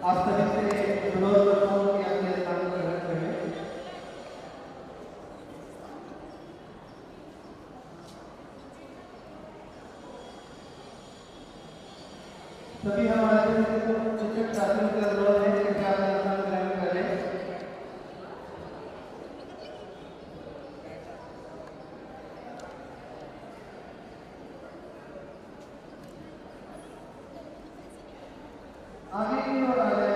आप सभी से अनुरोध करता हूँ कि अपने स्थान पर ग्रहण करें। सभी हमारे शिक्षक साथियों से अनुरोध है कि कृपया अपने स्थान ग्रहण करें। आगे की ओर आ जाए।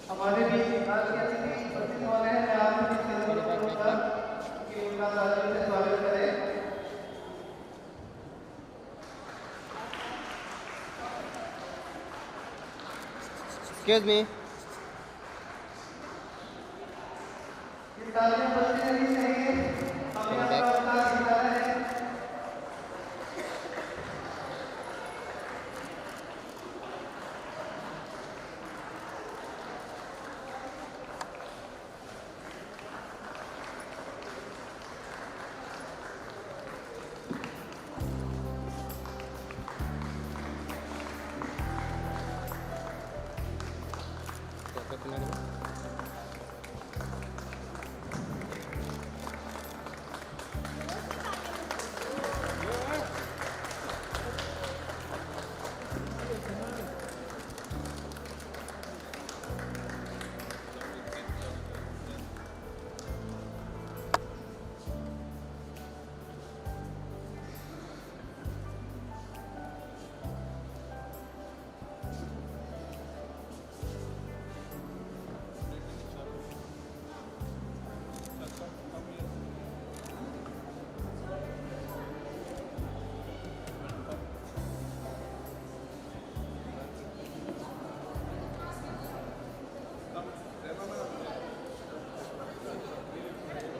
हमारे भी आज के अतिथि उपस्थित हो रहे हैं। मैं आप सभी से अनुरोध करूंगा कि उनका तालियों से स्वागत करें। Excuse me. ये तालियां बजती रहनी चाहिए। हमें आपका अवतार दिखा रहे हैं।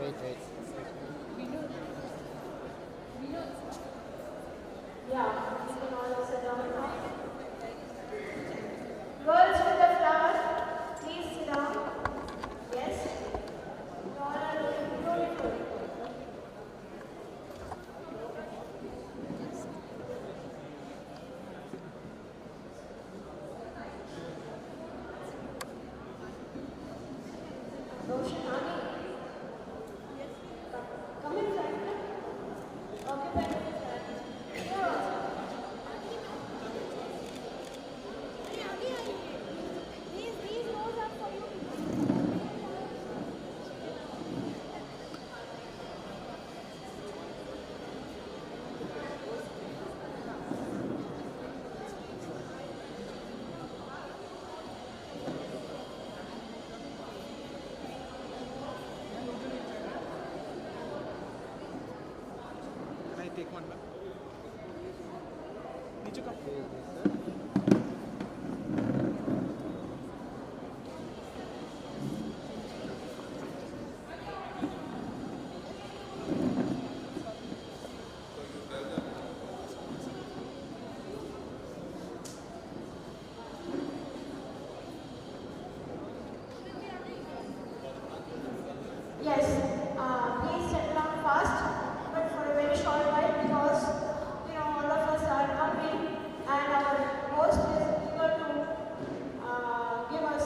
Wait. Yeah, you can all sit down now. Girls with the flowers, please sit down. Yes? You all are looking beautiful. Roshan, come in front. Occupy the side. Here also. These rows are for you. Can I take one back? नीचे का Yes, please settle down fast, but for a very short while because all of us are hungry and our host is eager to give us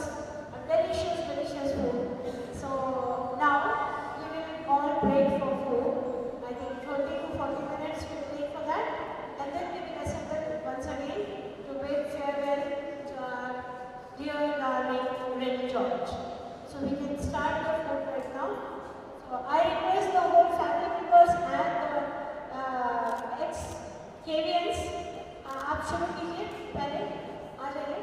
a delicious food. So now we will all break for food. I think 30 to 40 minutes will take for that, and then we will assemble once again to bid farewell to our dear darling Renny George. So we can start the food right now. So I request the whole family members and the ex-KVNs आप शुरू कीजिए पहले आ जाइए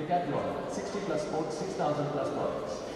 Decathlon, 60 plus sports, 6,000 plus products.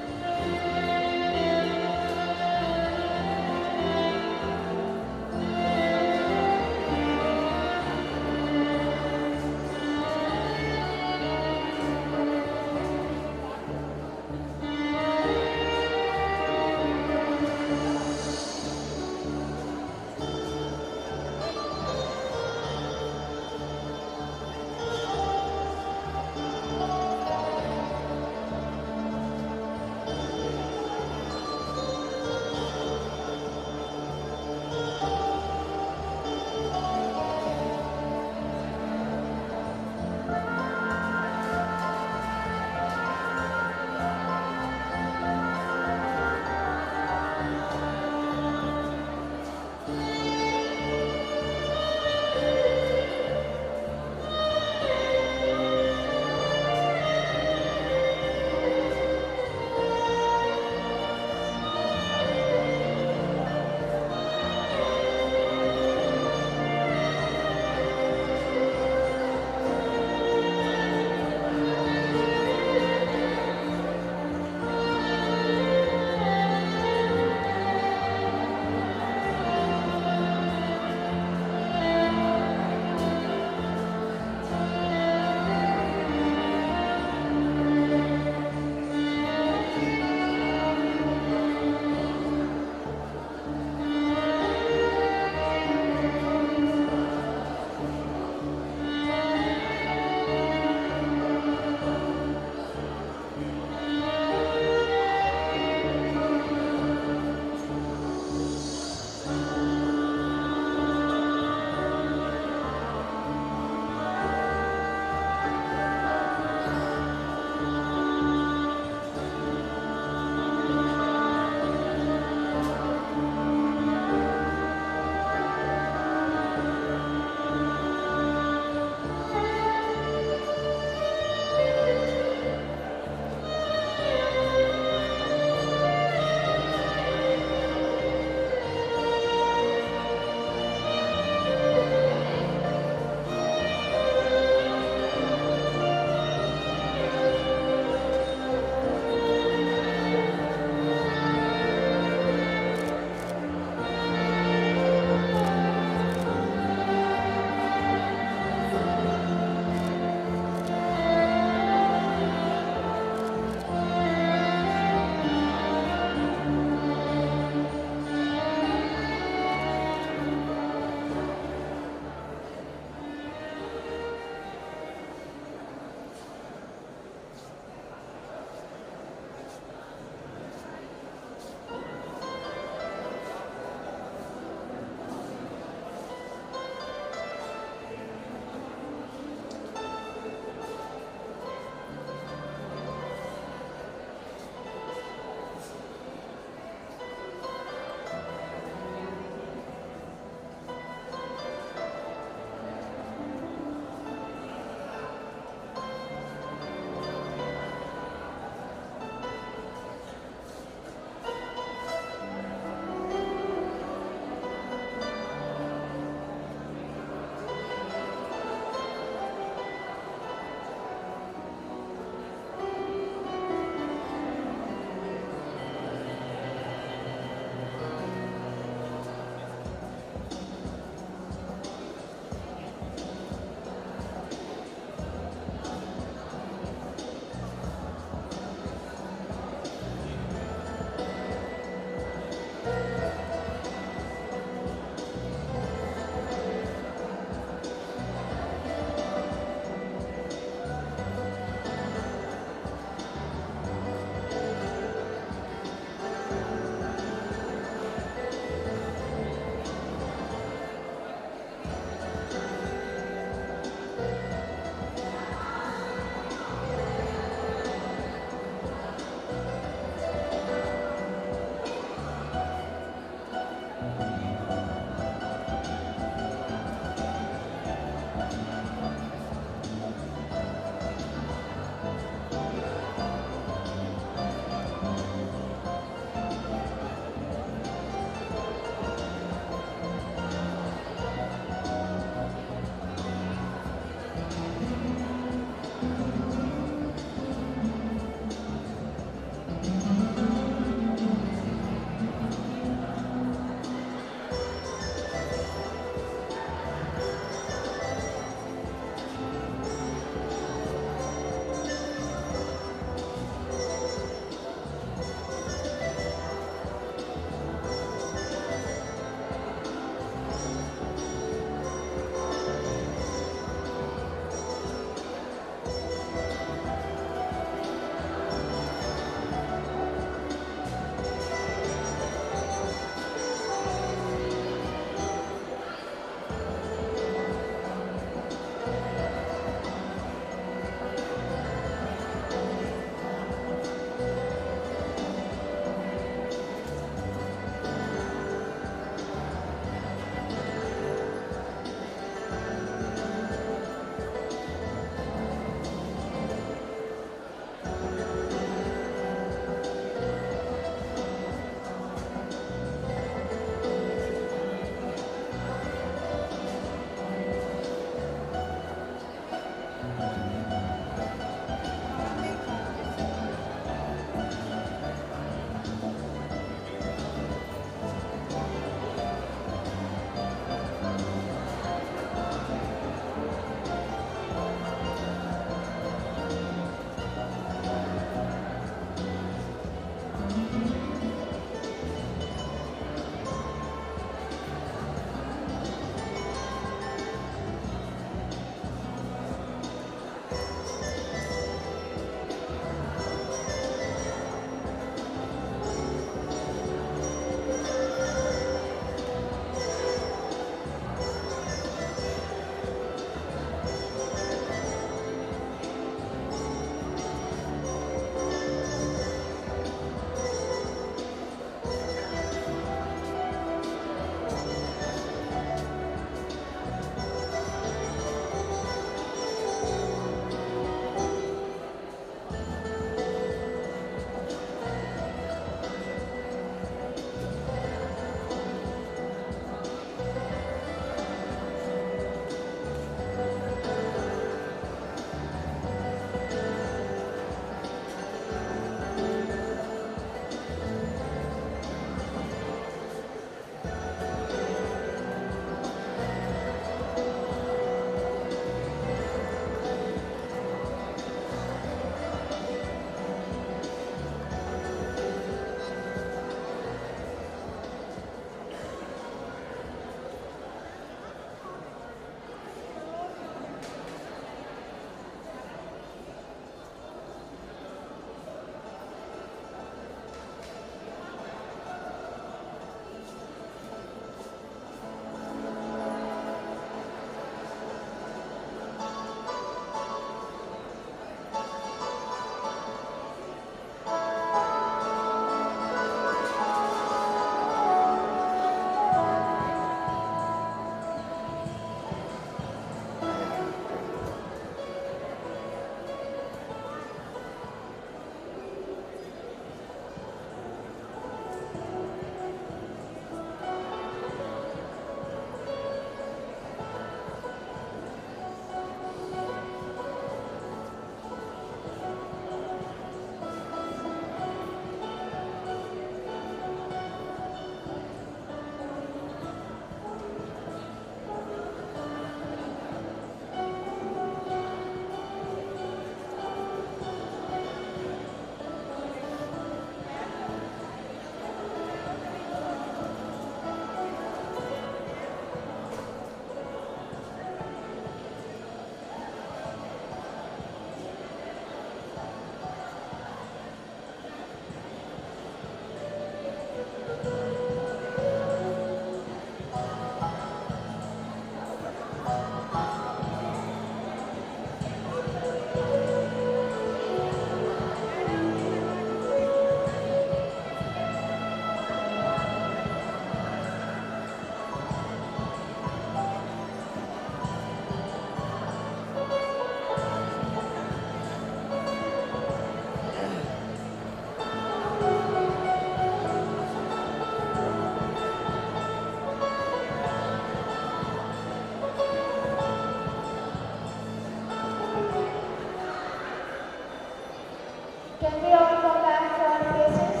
Can we all come back to our places?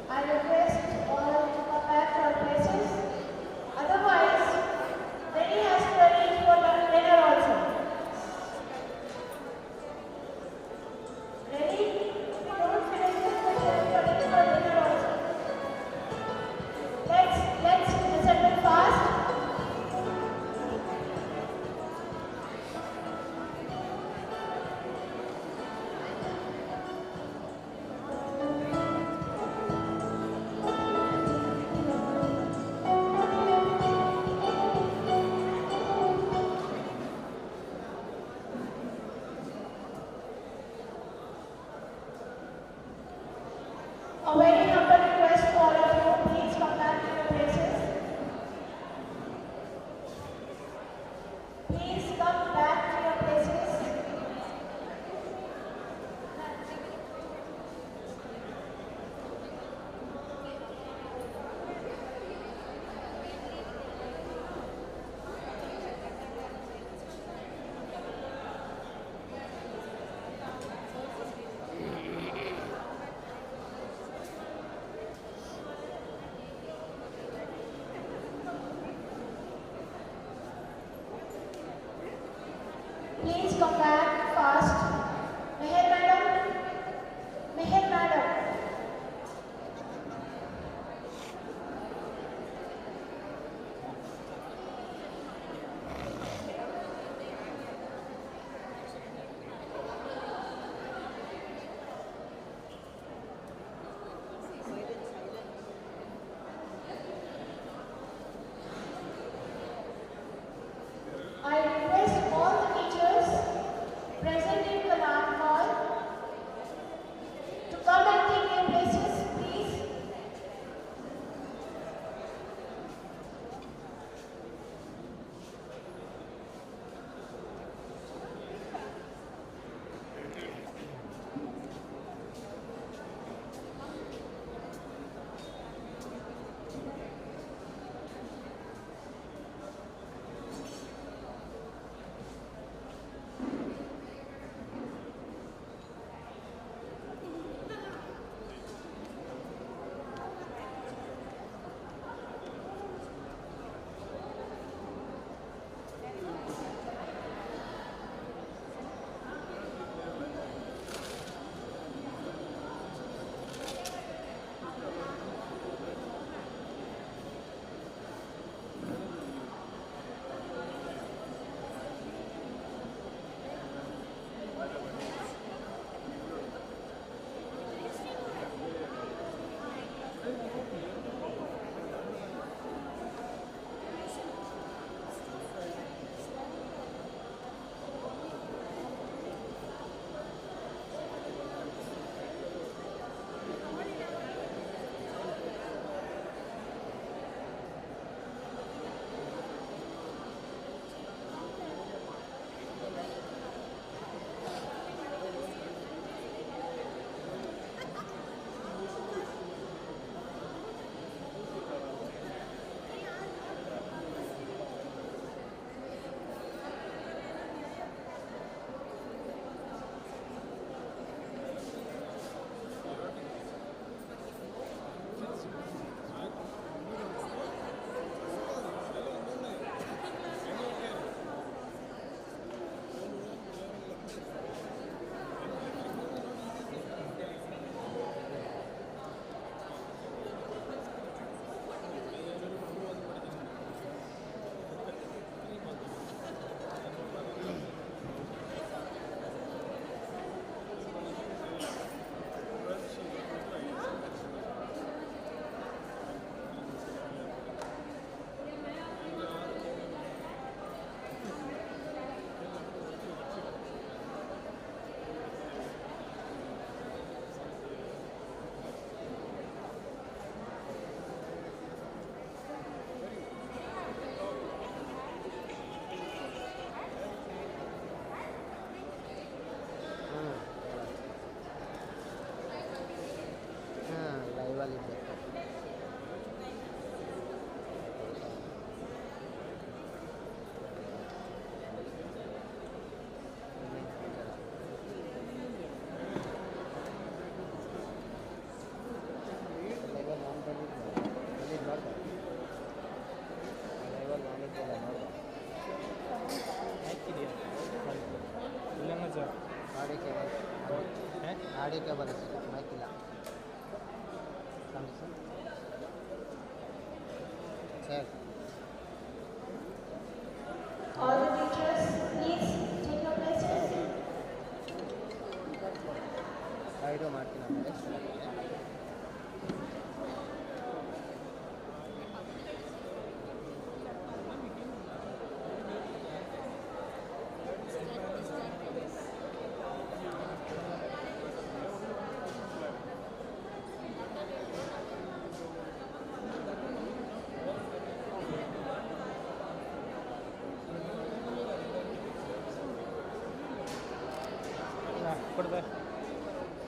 I request all to come back to our places. Otherwise, Renny has to arrange for dinner also. Renny, we don't finish this session for dinner also. Let's assemble fast. please come back fast. Meher madam. Meher madam. I request all the teachers present in the lab hall to come and take their places, please. Audio cable mic ಇಲ್ಲ sir All the teachers, please take your places. Audio ಮಾಡ್ತೀನಿ ಆಮೇಲೆ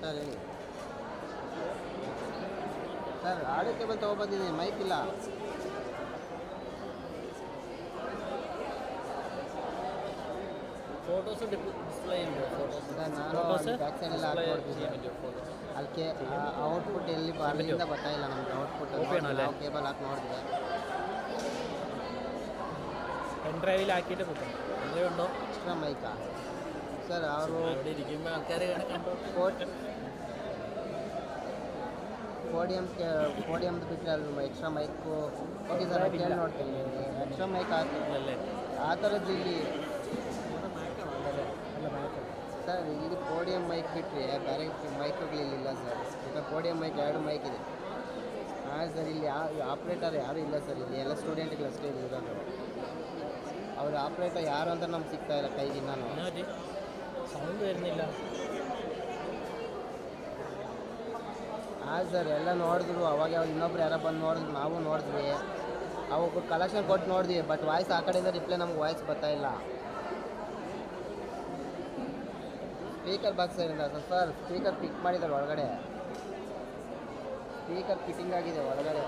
sir ಹೇಳಿ sir audio cable ತೊಗೊಬಂದಿದ್ದೀನಿ mic ಇಲ್ಲ photos display ಇದೆ photos sir ನಾನು back ಸೈಡೆಲ್ಲ ಹಾಕಿ ಅದಕ್ಕೆ ಔಟ್ಪುಟ್ ಎಲ್ಲಿ ಅಲ್ಲಿಂದ ಬರ್ತಾಯಿಲ್ಲ ನಮಗೆ ಔಟ್ಪುಟ್ ನಾವು ಕೇಬಲ್ ಹಾಕಿ ನೋಡಿದ್ವಿ പെൻ ഡ്രൈവിൽ ആക്കിയിട്ട് കിട്ടും എന്തുകൊണ്ടോ ಎಕ್ಸ್ಟ್ರಾ ಮೈಕಾ ಸರ್ ಅವರು Already the game carry ಪೋಡಿಯಮ್ದು ಬಿಟ್ಟರೆ ಅದು ಎಕ್ಸ್ಟ್ರಾ ಮೈಕು ಓಕೆ ಸರ್ ಕೇಳಿ ನೋಡ್ತೀನಿ ಎಕ್ಸ್ಟ್ರಾ ಮೈಕ್ ಆ ಥರದ್ದು ಇಲ್ಲಿ ಸರ್ ಇಲ್ಲಿ ಪೋಡಿಯಂ ಮೈಕ್ ಬಿಟ್ಟರೆ ಬೇರೆ ಮೈಕ್ಗಳಿಲ್ಲ ಸರ್ ಈಗ ಪೋಡಿಯಂ ಮೈಕ್ 2 ಮೈಕ್ ಇದೆ ಹಾಂ ಸರ್ ಇಲ್ಲಿ ಆಪ್ರೇಟರ್ ಯಾರೂ ಇಲ್ಲ ಸರ್ ಇಲ್ಲಿ ಎಲ್ಲ ಸ್ಟೂಡೆಂಟ್ಗಳು ಅಷ್ಟೇ ಇರೋದು ಅವ್ರ ಆಪ್ರೇಟರ್ ಯಾರು ಅಂತ ನಮ್ಗೆ ಸಿಗ್ತಾ ಇಲ್ಲ ಕೈಗೆ ನಾನು ಸೌಂಡ್ ಇರಲಿಲ್ಲ ಹಾಂ ಸರ್ ಎಲ್ಲ ನೋಡಿದ್ರು ಅವಾಗ ಇನ್ನೊಬ್ರು ಯಾರೋ ಬಂದು ನೋಡಿದ್ರು ನಾವು ನೋಡಿದ್ವಿ ಅವಾಗ ಕಲೆಕ್ಷನ್ ಕೊಟ್ಟು ನೋಡಿದ್ವಿ ಬಟ್ ವಾಯ್ಸ್ ಆ ಕಡೆಯಿಂದ ರಿಪ್ಲೈ ನಮ್ಗೆ ವಾಯ್ಸ್ ಬರ್ತಾ ಇಲ್ಲ ಸ್ಪೀಕರ್ ಬಾಕ್ಸ್ ಏನಿಲ್ಲ ಸರ್ ಸ್ಪೀಕರ್ ಪಿಕ್ ಮಾಡಿದ್ದಾರೆ ಒಳಗಡೆ ಸ್ಪೀಕರ್ ಫಿಟ್ಟಿಂಗ್ ಆಗಿದೆ ಒಳಗಡೆ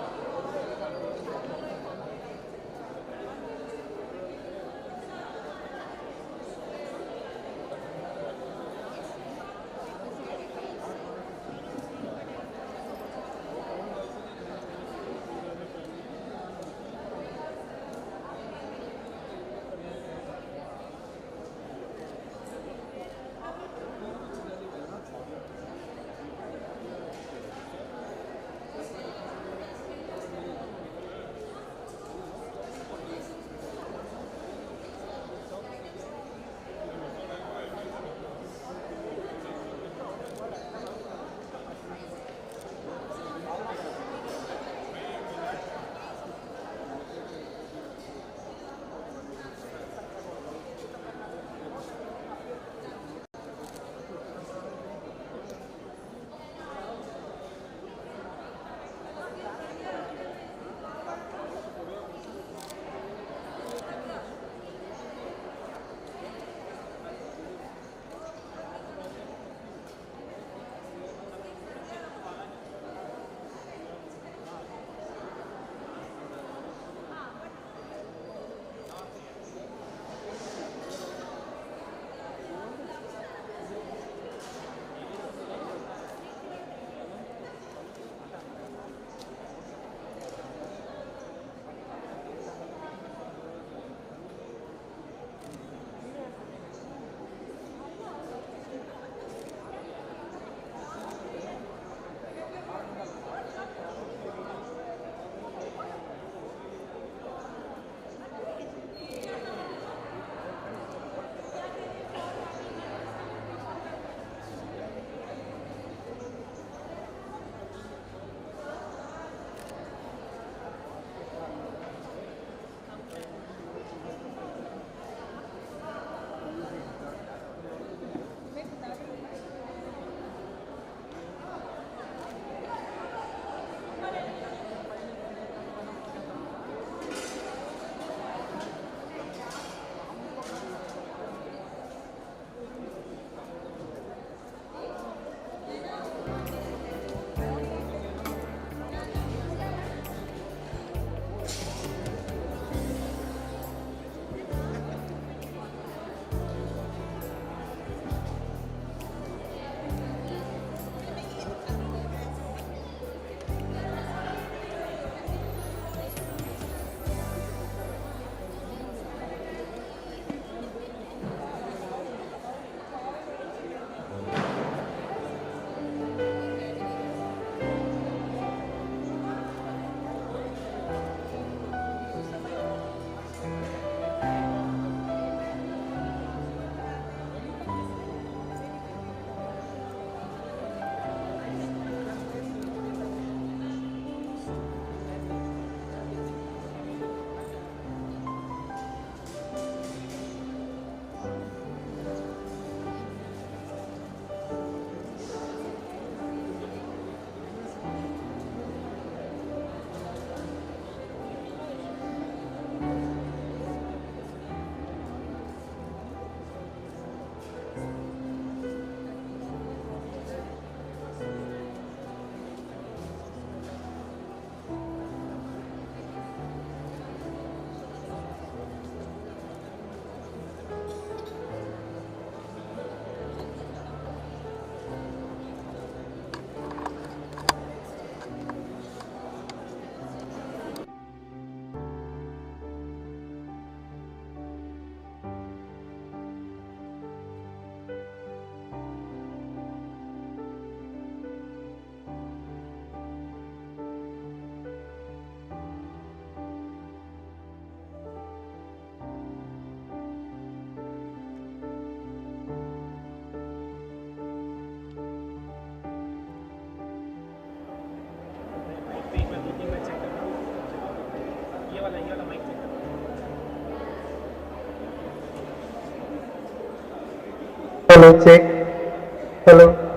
Hello, check. Hello.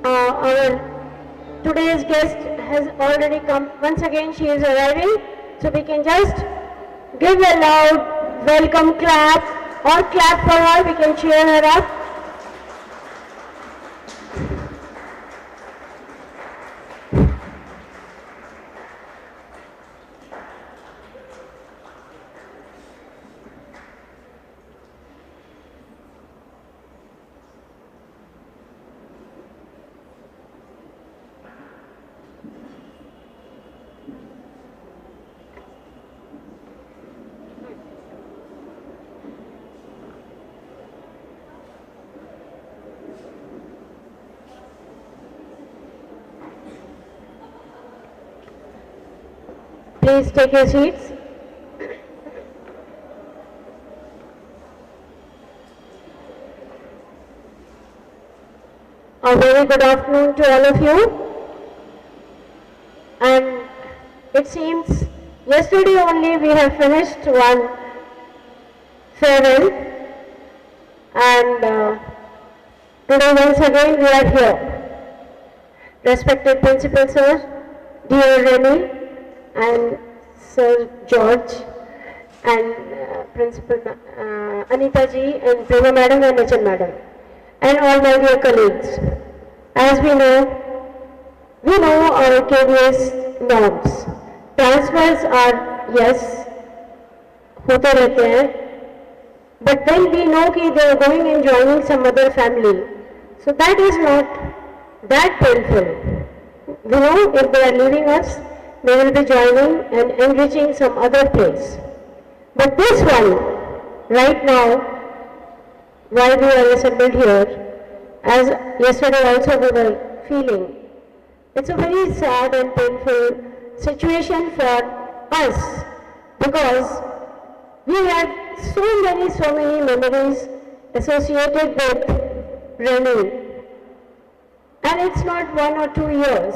our today's guest has already come. Once again, she is arriving. So we can just give a loud welcome clap or clap for her. We can cheer her up. Please take your seats. A very good afternoon to all of you. And it seems yesterday only we have finished one farewell, and today once again we are here. Respected Principal Sir, dear Renny, and Sir George, and Principal Anita ji, and Prema Madam and HM Madam, and all my dear colleagues. As we know our KVS norms. Transfers are, yes, होते रहते हैं, but then we know कि they are going and joining some other family. So that is not that painful. We know if they are leaving us, they will be joining and enriching some other place. But this one, right now, while we are assembled here, as yesterday also we were feeling, it's a very sad and painful situation for us, because we have so many memories associated with Renny. And it's not 1 or 2 years,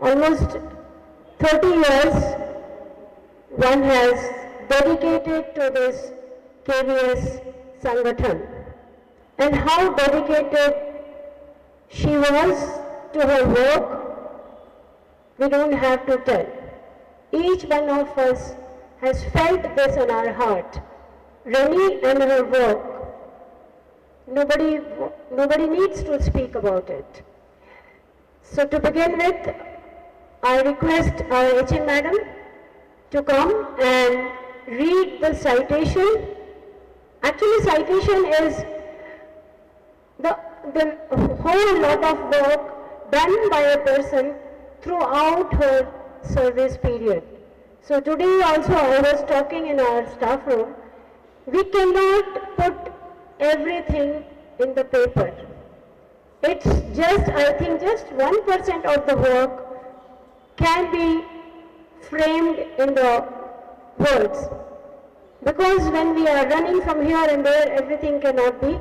almost 30 years one has dedicated to this KVS Sangathan. And how dedicated she was to her work, we don't have to tell. Each one of us has felt this in our heart. Renny and her work, nobody needs to speak about it. So to begin with, I request our HM Madam to come and read the citation. Actually, citation is the whole lot of work done by a person throughout her service period. So today also I was talking in our staff room, we cannot put everything in the paper. It's just, I think just 1% of the work can be framed in the words. Because when we are running from here and there, everything cannot be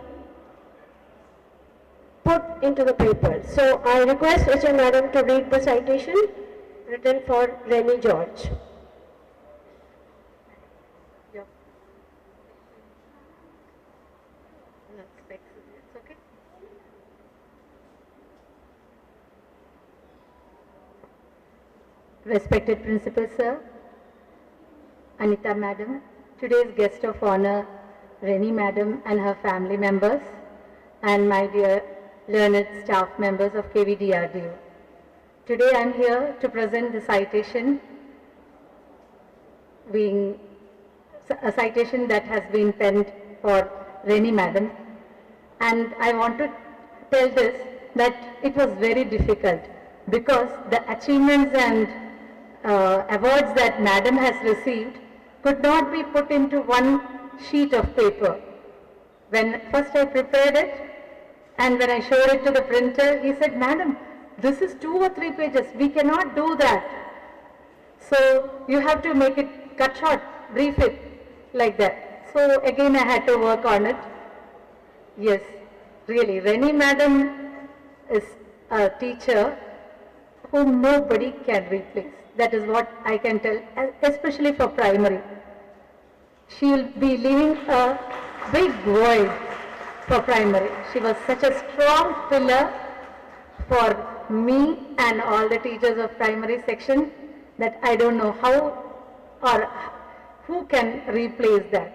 put into the paper. So I request HM Madam to read the citation written for Renny George. Respected Principal Sir, Anita Madam, today's guest of honor, Renny Madam and her family members, and my dear learned staff members of KVDRDU. Today I am here to present the citation, being a citation that has been penned for Renny Madam. And I want to tell this, that it was very difficult because the achievements and awards that Madam has received could not be put into one sheet of paper. When first I prepared it and when I showed it to the printer, he said, Madam, this is 2 or 3 pages, we cannot do that. So you have to make it cut short, brief it like that. So again I had to work on it. Yes, really, Renny Madam is a teacher whom nobody can replace. That is what I can tell, especially for primary. She will be leaving a big void for primary. She was such a strong pillar for me and all the teachers of primary section that I don't know how or who can replace that.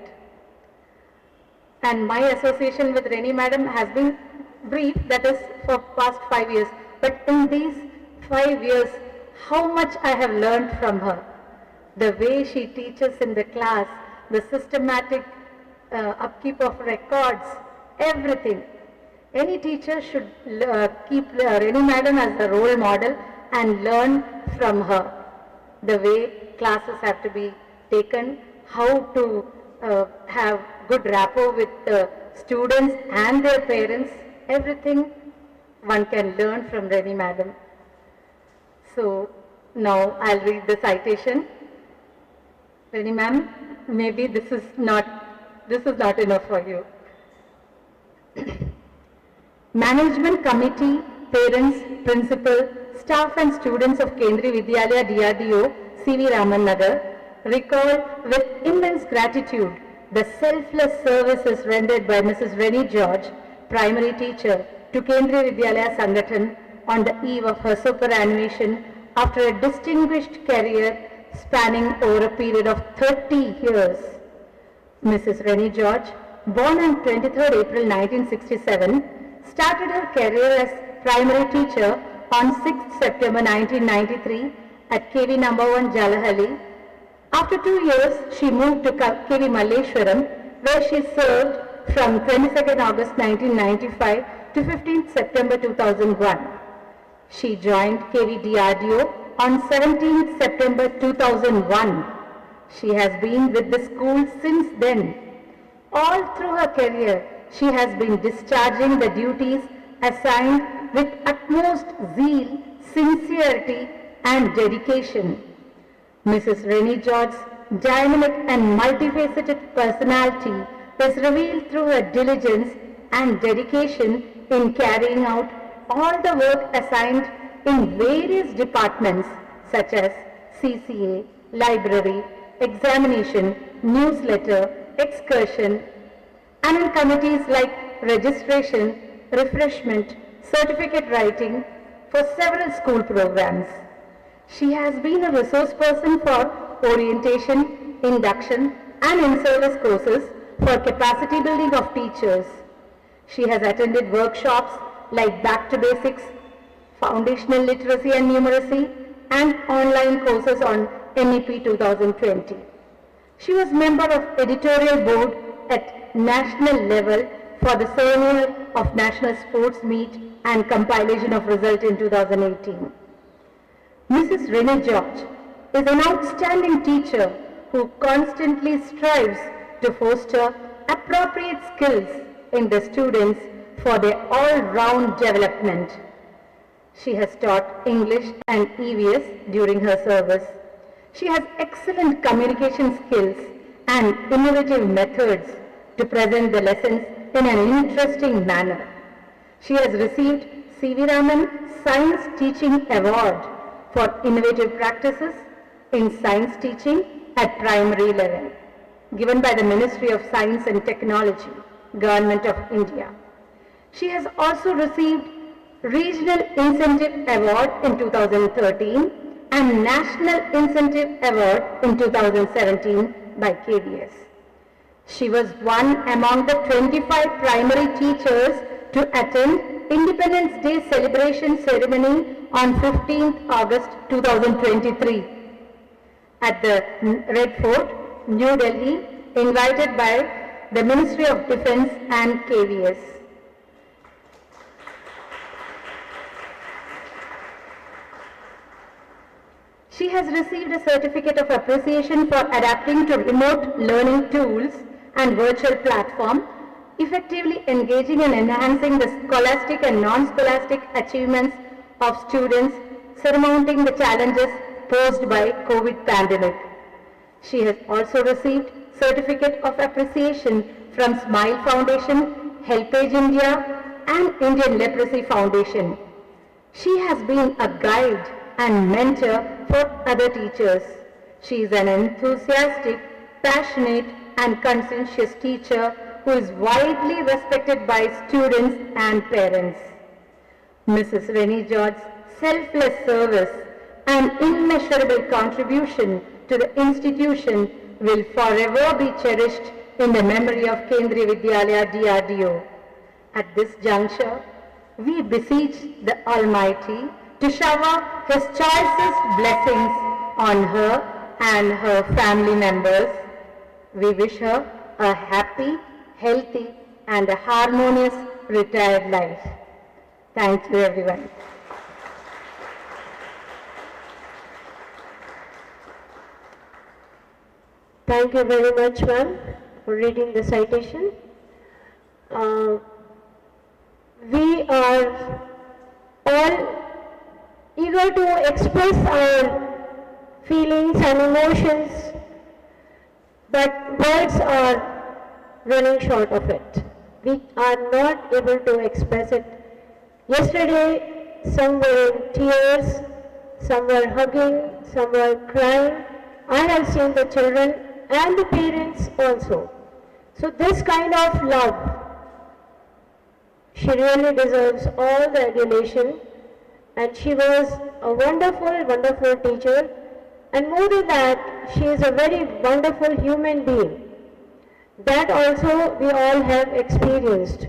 And my association with Renny Madam has been brief, that is for past 5 years. But in these 5 years, how much I have learned from her. The way she teaches in the class, the systematic upkeep of records, everything. Any teacher should keep Renny Madam as a role model and learn from her. The way classes have to be taken, how to have good rapport with the students and their parents, everything one can learn from Renny Madam. So now I'll read the citation. Renny ma'am, maybe this is not enough for you. Management committee, parents, principal, staff and students of Kendriya Vidyalaya DRDO, C.V. Raman Nagar, recall with immense gratitude the selfless services rendered by Mrs. Renny George, primary teacher, to Kendriya Vidyalaya Sangathan on the eve of her superannuation after a distinguished career spanning over a period of 30 years. Mrs. Renny George, born on 23rd April 1967, started her career as primary teacher on 6th September 1993 at KV No. 1 Jalahalli. After 2 years, she moved to KV Malleshwaram, where she served from 22nd August 1995 to 15th September 2001. She joined KV DRDO on 17th September 2001. She has been with the school since then. All through her career, she has been discharging the duties assigned with utmost zeal, sincerity and dedication. Mrs. Renny George's dynamic and multifaceted personality is revealed through her diligence and dedication in carrying out all the work assigned in various departments such as CCA, library, examination, newsletter, excursion, and in committees like registration, refreshment, certificate writing for several school programs. She has been a resource person for orientation, induction, and in-service courses for capacity building of teachers. She has attended workshops like Back to Basics, Foundational Literacy and Numeracy, and online courses on MEP 2020. She was member of editorial board at national level for the Souvenir of National Sports Meet and compilation of result in 2018. Mrs. Renny George is an outstanding teacher who constantly strives to foster appropriate skills in the students for their all-round development. She has taught English and EVS during her service. She has excellent communication skills and innovative methods to present the lessons in an interesting manner. She has received C.V. Raman Science Teaching Award for innovative practices in science teaching at primary level, given by the Ministry of Science and Technology, Government of India. She has also received Regional Incentive Award in 2013 and National Incentive Award in 2017 by KVS. She was one among the 25 primary teachers to attend Independence Day celebration ceremony on 15th August 2023 at the Red Fort, New Delhi, invited by the Ministry of Defence and KVS. She has received a certificate of appreciation for adapting to remote learning tools and virtual platform, effectively engaging and enhancing the scholastic and non-scholastic achievements of students, surmounting the challenges posed by COVID pandemic. She has also received certificate of appreciation from Smile Foundation, Helpage India and Indian Leprosy Foundation. She has been a guide and mentor for other teachers. She is an enthusiastic, passionate and conscientious teacher who is widely respected by students and parents. Mrs. Renny George's selfless service and immeasurable contribution to the institution will forever be cherished in the memory of Kendriya Vidyalaya DRDO. At this juncture, we beseech the Almighty to shower His choicest blessings on her and her family members. We wish her a happy, healthy, and a harmonious retired life. Thank you, everyone. Thank you very much, ma'am, for reading the citation. We are all eager to express our feelings and emotions, but words are running short of it. We are not able to express it. Yesterday, some were in tears, some were hugging, some were crying. I have seen the children and the parents also. So this kind of love, she really deserves all the adulation, and she was a wonderful, wonderful teacher, and more than that, she is a very wonderful human being. That also we all have experienced.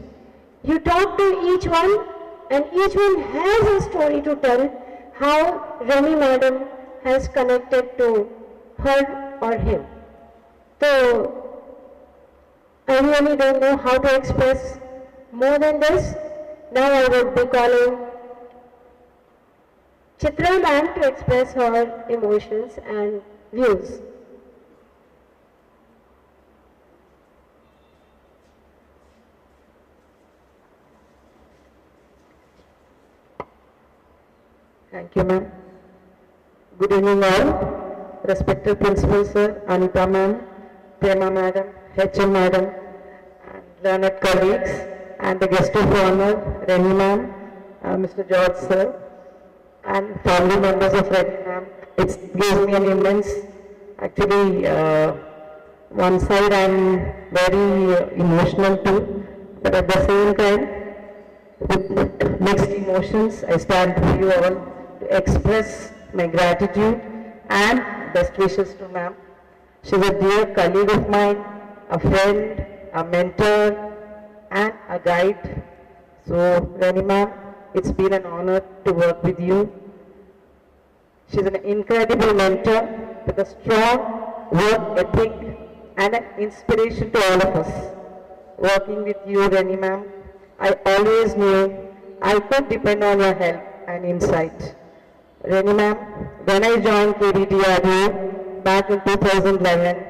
You talk to each one, and each one has a story to tell how Renny madam has connected to her or him. So I really don't know how to express more than this. Now I would be calling Chitra ma'am to express her emotions and views. Thank you, ma'am. Good evening, all. Respected Principal Sir, Anita ma'am, Prema madam, HM madam, and learned colleagues, and the guest of honor, Renny ma'am, Mr. George sir, and family members of Renny ma'am. It gives me an immense, actually, one side I'm very emotional too, but at the same time, with mixed emotions, I stand with you all to express my gratitude and best wishes to ma'am. She's a dear colleague of mine, a friend, a mentor, and a guide. So, Renny ma'am, it's been an honor to work with you. She's an incredible mentor with a strong work ethic and an inspiration to all of us. Working with you, Renny ma'am, I always knew I could depend on your help and insight. Renny ma'am, when I joined KDTRU back in 2011,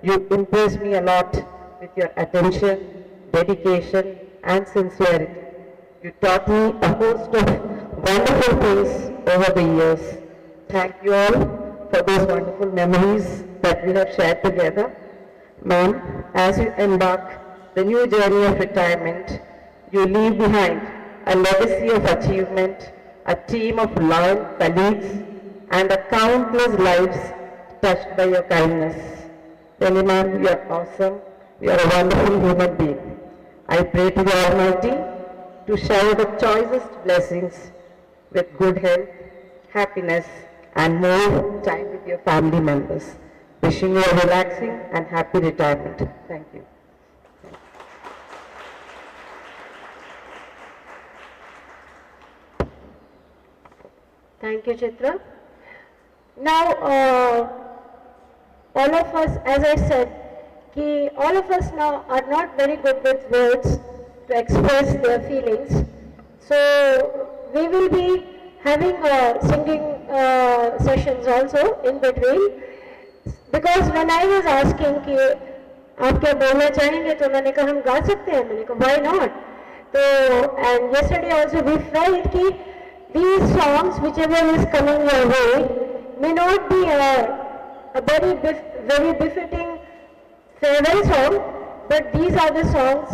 you impressed me a lot with your attention, dedication, and sincerity. You taught me a host of wonderful things over the years. Thank you all for those wonderful memories that we have shared together. Ma'am, as you embark the new journey of retirement, you leave behind a legacy of achievement, a team of loyal colleagues, and a countless lives touched by your kindness. Renny ma'am, you are awesome. You are a wonderful human being. I pray to the Almighty to shower the choicest blessings with good health, happiness, and more time with your family members. Wishing you a relaxing and happy retirement. Thank you. Thank you, Chitra. Now, all of us, as I said, all of us now are not very good with words to express their feelings. So, we will be having singing sessions also in between. Because when I was asking कि आप क्या बोलना चाहेंगे, तो उन्होंने कहा हम गा सकते हैं. मैंने कहा why not? So, and yesterday also we felt कि these songs, whichever is coming your way, may not be a very befitting farewell song, but these are the songs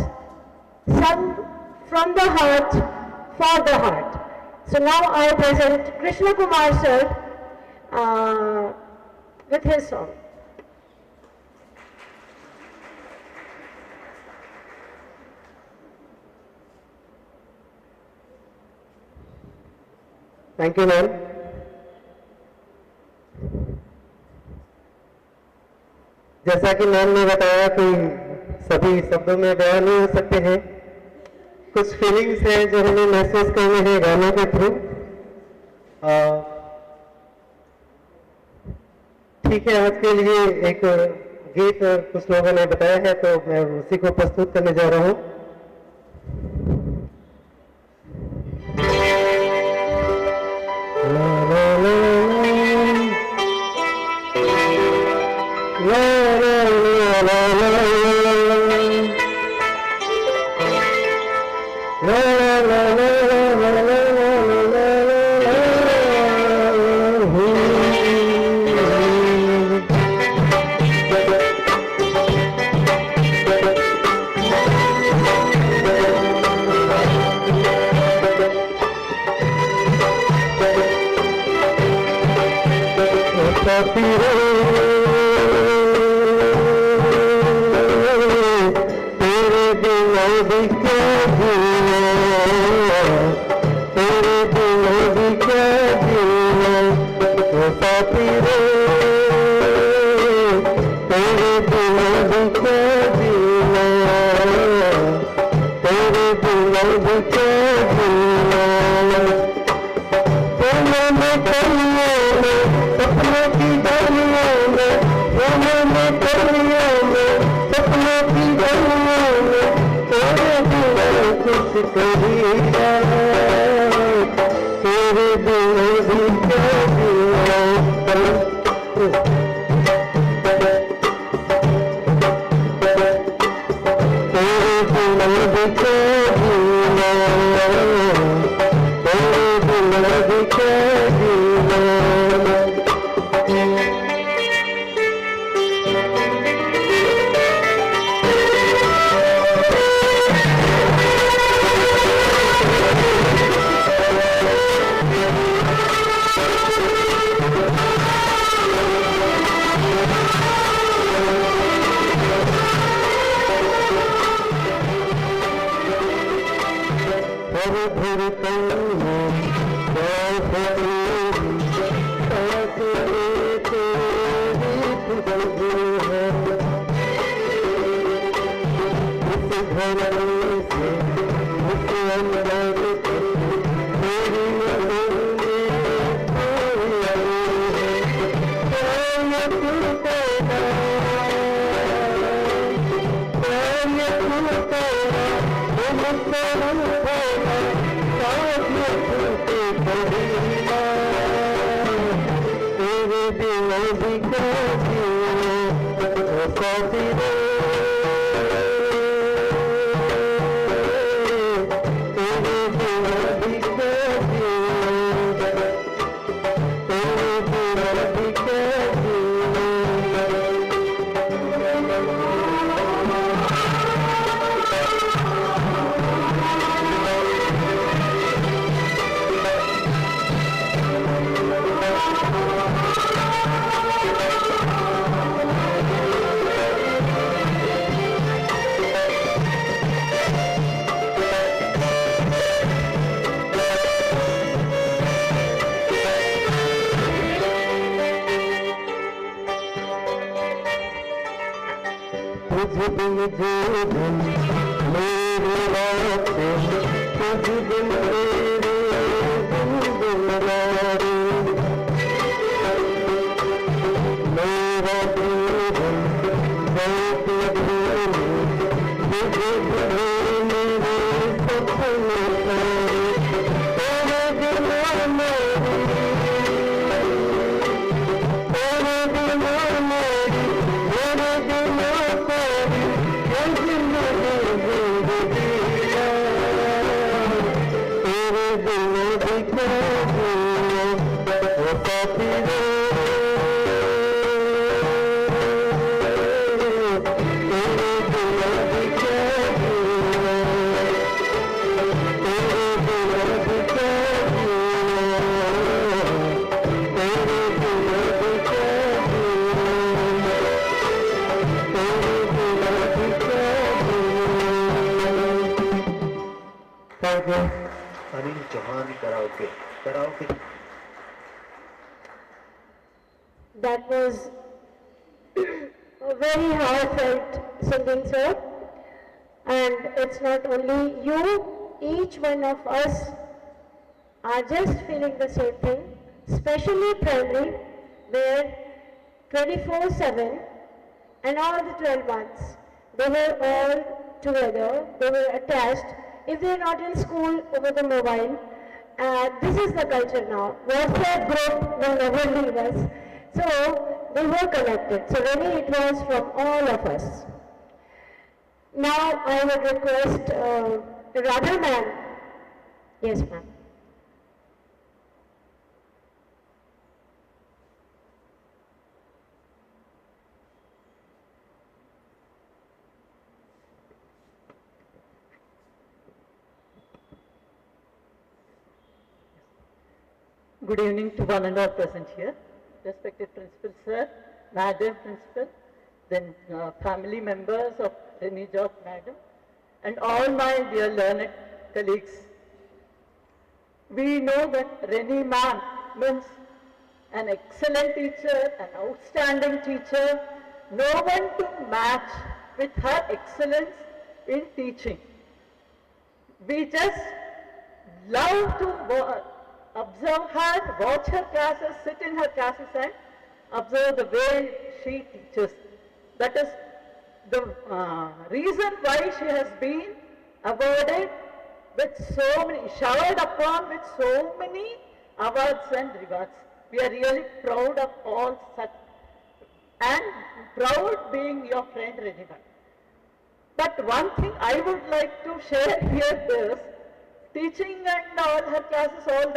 sung from the heart for the heart. So now I present Krishna Kumar sir with his song. Thank you ma'am. जैसा कि ma'am ने बताया कि सभी शब्दों में बयान नहीं हो सकते हैं, कुछ फीलिंग्स हैं जो हमें महसूस करने हैं गानों के थ्रू। ठीक है, आज के लिए एक गीत कुछ लोगों ने बताया है तो मैं उसी को प्रस्तुत करने जा रहा हूँ। ला ला ला ला ला ला ला Anil Chauhan karaoke. karaoke. That was a very heartfelt singing, sir. And it's not only you, each one of us are just feeling the same thing, especially primary, where 24/7 and all the 12 months, they were all together, they were attached. If they're not in school, over the mobile, this is the culture now. WhatsApp group will never leave us. So they were connected. So really it was from all of us. Now I would request Radha ma'am. Yes, ma'am. Good evening to one and all present here. Respected Principal Sir, Madam Principal, then family members of Renny Madam, and all my dear learned colleagues. We know that Renny ma'am means an excellent teacher, an outstanding teacher, no one to match with her excellence in teaching. We just love to observe her, watch her classes, sit in her classes and observe the way she teaches. That is the reason why she has been awarded with so many, showered upon with so many awards and rewards. We are really proud of all such and proud being your friend Renny. But one thing I would like to share here is teaching and all her classes, all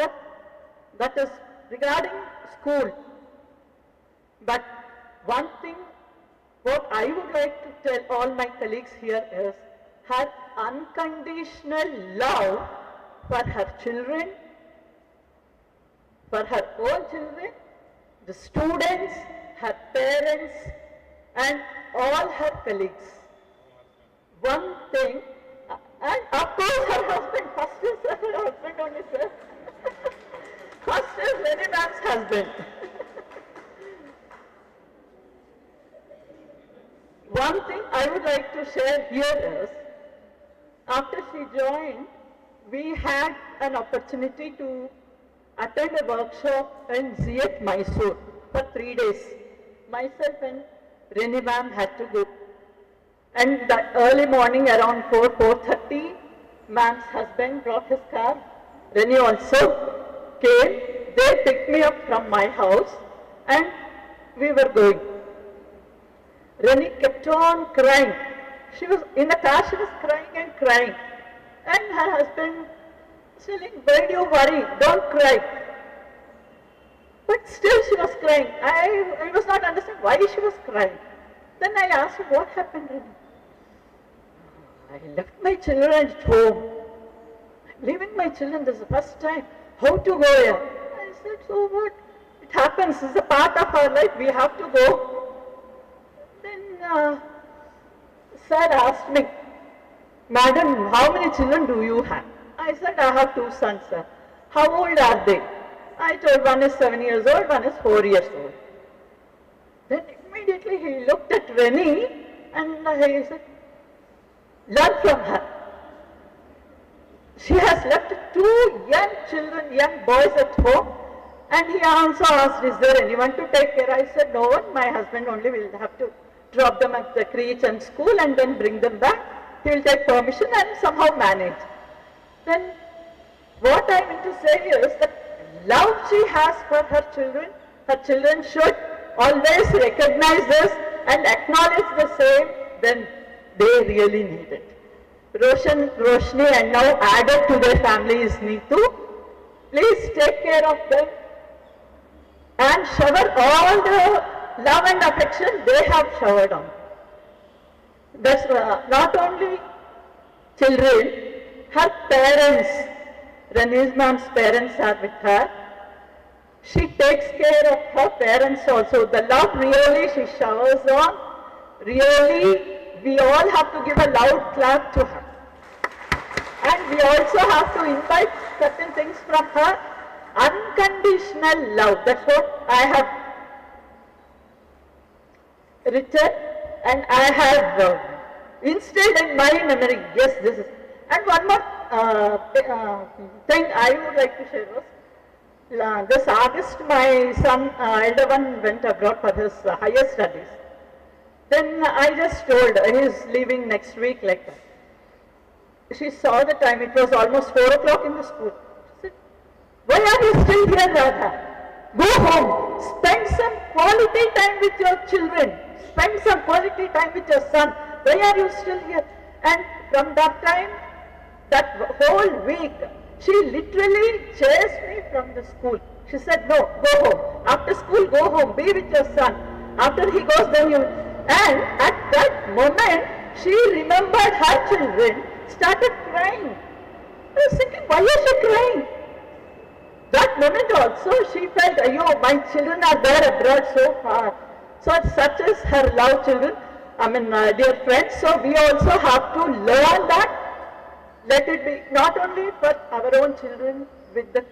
that is regarding school. But one thing what I would like to tell all my colleagues here is her unconditional love for her children, for her own children, the students, her parents, and all her colleagues. One thing, and of course her husband, first is her husband only, sir. First is Renny ma'am's husband. One thing I would like to share here is, after she joined, we had an opportunity to attend a workshop in Ziyat, Mysore for 3 days. Myself and Renny ma'am had to go. And that early morning around 4:30, ma'am's husband brought his car. Renny also came. They picked me up from my house and we were going. Renny kept on crying. She was in the car, she was crying and crying. And her husband saying, "Why do you worry? Don't cry." But still she was crying. I was not understanding why she was crying. Then I asked her, "What happened, Renny?" "I left my children at home. I'm leaving my children, this is the first time. How to go here?" I said, "So what? It happens, it's a part of our life, we have to go." Then sir asked me, "Madam, how many children do you have?" I said, "I have 2 sons, sir." "How old are they?" I told, "One is 7 years old, one is 4 years old." Then immediately he looked at Renny and he said, "Learn from her. She has left 2 young children, young boys at home." And he also asked, "Is there anyone to take care?" I said, "No one, my husband only will have to drop them at the creche and school and then bring them back. He will take permission and somehow manage." Then what I mean to say is that love she has for her children should always recognize this and acknowledge the same when they really need it. Roshni and now added to their family is Neetu. Please take care of them and shower all the love and affection they have showered on. That's not only children, her parents, Renny's mom's parents are with her. She takes care of her parents also. The love really she showers on, really we all have to give a loud clap to her. And we also have to invite certain things from her unconditional love. That's what I have written and I have instilled in my memory. Yes, this is. And one more thing I would like to share was, this August my son, elder one, went abroad for his higher studies. Then I just told, he's leaving next week like that. She saw the time, it was almost 4 o'clock in the school. She said, why are you still here, Radha? Go home, spend some quality time with your children, spend some quality time with your son. Why are you still here? And from that time, that whole week, she literally chased me from the school. She said, no, go home. After school, go home, be with your son. After he goes, then you... And at that moment, she remembered her children, started crying. I was thinking, why is she crying? That moment also, she felt, my children are there abroad so far. So such is her love, children. Dear friends, so we also have to learn that. Let it be not only for our own children, with the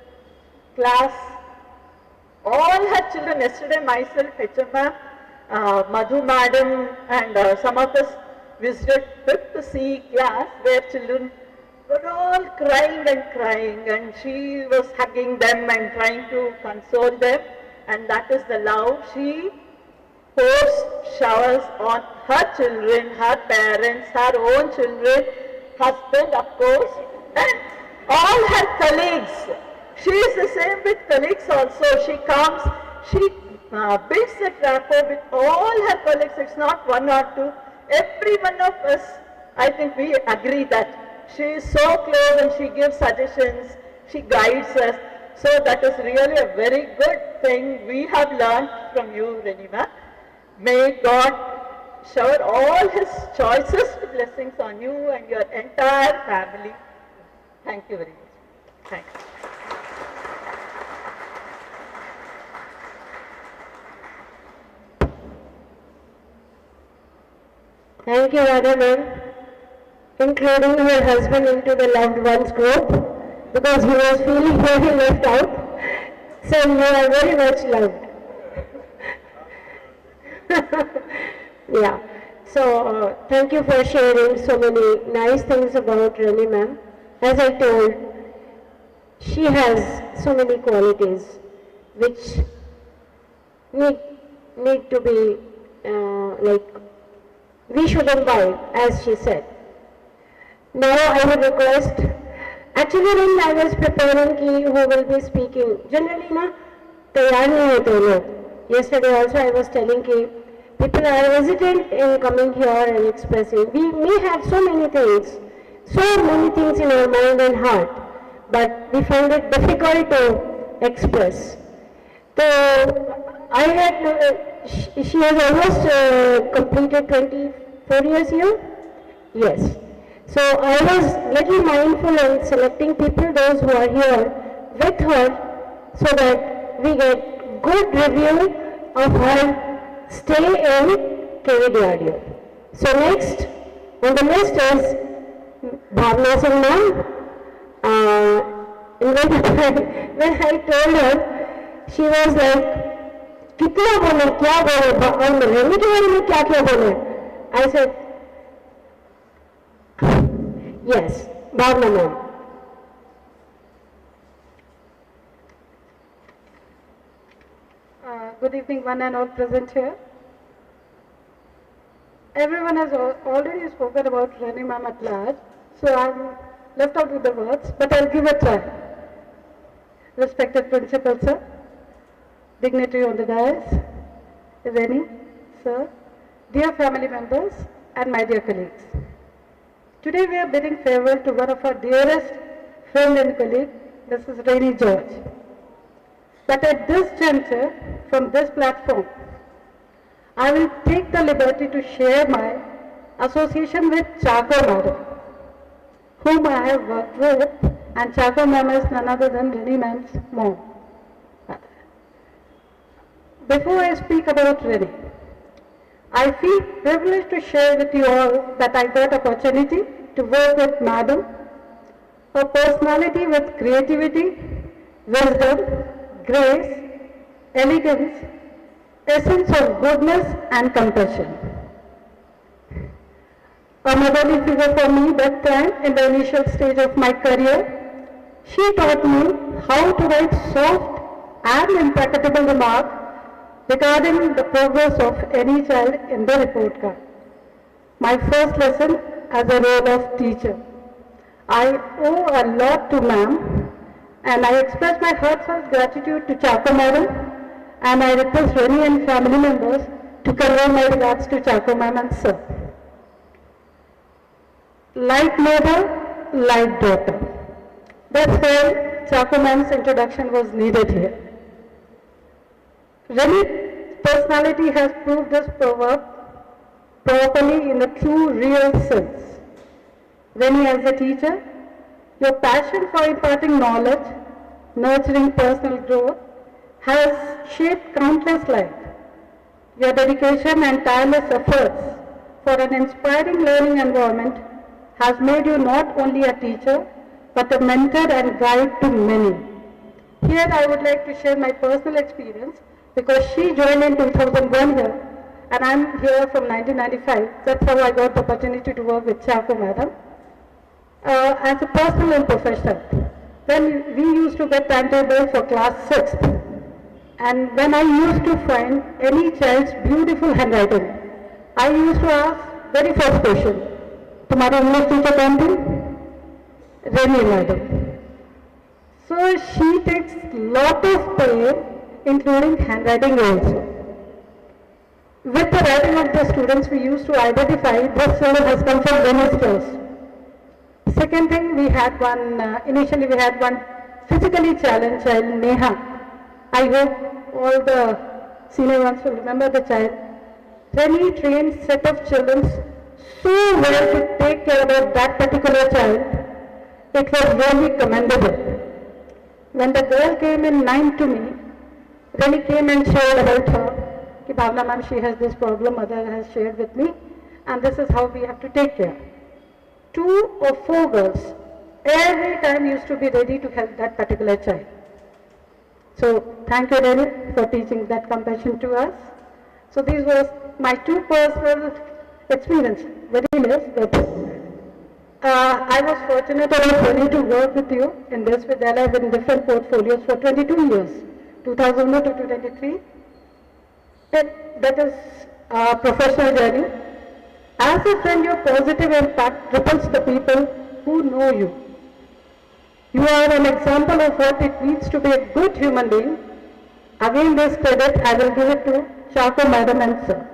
class, all her children. Yesterday myself, HM, Madhu madam and some of us visited 5th C class where children were all crying and she was hugging them and trying to console them, and that is the love she pours, showers on her children, her parents, her own children, husband of course, and all her colleagues. She is the same with colleagues also. She comes, she builds a rapport with all her colleagues. It's not one or two. Every one of us, I think we agree that she is so close and she gives suggestions, she guides us. So that is really a very good thing we have learned from you, Renny ma'am. May God shower all His choicest blessings on you and your entire family. Thank you very much. Thank you. Thank you, Radha ma'am, including her husband into the loved ones group, because he was feeling very left out. So you are very much loved. Yeah. So thank you for sharing so many nice things about Renny ma'am. As I told, she has so many qualities which need to be we should imbibe, as she said. Now I would request, actually when I was preparing who will be speaking, generally तैयार नहीं होते लोग. Yesterday also I was telling people are hesitant in coming here and expressing. We may have so many things in our mind and heart, but we find it difficult to express. So I had, she has almost completed 24 years here. Yes. So I was little mindful in selecting people, those who are here with her, so that we get good review of her stay in KVDRDO. So next on the list is Bhavna Singh ma'am. When I told her, she was like, कितना बोले क्या बोले और रेनी के बारे में क्या क्या बोले. I said, yes, Bhavna ma'am. Good evening, one and all present here. Everyone has already spoken about Renny ma'am at large, so I'm left out with the words, but I'll give a try. Respected Principal Sir, dignitary on the dais, Renny, Sir, dear family members, and my dear colleagues. Today we are bidding farewell to one of our dearest friend and colleague, Mrs. Renny George. But at this juncture, from this platform, I will take the liberty to share my association with Chako Madam, whom I have worked with, and Chako ma'am is none other than Renny ma'am's mom. Before I speak about Renny, I feel privileged to share with you all that I got opportunity to work with Madam, her personality with creativity, wisdom, grace, elegance, essence of goodness and compassion. A motherly figure for me that time in the initial stage of my career. She taught me how to write soft and impeccable remarks regarding the progress of any child in the report card. My first lesson as a role of teacher. I owe a lot to ma'am, and I express my heartfelt gratitude to Chaco madam, and I request Renny and family members to convey my regards to Chaco ma'am and sir. Like mother, like daughter. That's why Chaco ma'am's introduction was needed here. Renny's personality has proved this proverb properly in a true, real sense. Renny, as a teacher, your passion for imparting knowledge, nurturing personal growth, has shaped countless lives. Your dedication and tireless efforts for an inspiring learning environment has made you not only a teacher, but a mentor and guide to many. Here I would like to share my personal experience because she joined in 2001 here and I'm here from 1995. That's how I got the opportunity to work with Chaco madam. As a personal and professional. Then we used to get timetable for class 6th. And when I used to find any child's beautiful handwriting, I used to ask very first question, तुम्हारे English teacher कौन थी? Renny madam. So she takes lot of pain, including handwriting also. With the writing of the students, we used to identify this student has come from Renny's class. Second thing, we had one, initially we had one physically challenged child, Neha. I hope all the senior ones will remember the child. Renny trained set of children so well to take care about that particular child. It was really commendable. When the girl came in 9th to me, Renny came and shared about her. Ki Bhavna ma'am, she has this problem, mother has shared with me, and this is how we have to take care. 2 or 4 girls every time used to be ready to help that particular child. So thank you, Renny, for teaching that compassion to us. So these were my 2 personal experience, very less, but I was fortunate enough, Renny, to work with you in this Vidyalaya in different portfolios for 22 years, 2001 to 2023. That is a professional journey. As a friend, your positive impact ripples the people who know you. You are an example of what it means to be a good human being. Again, this credit I will give it to Chaco madam and sir.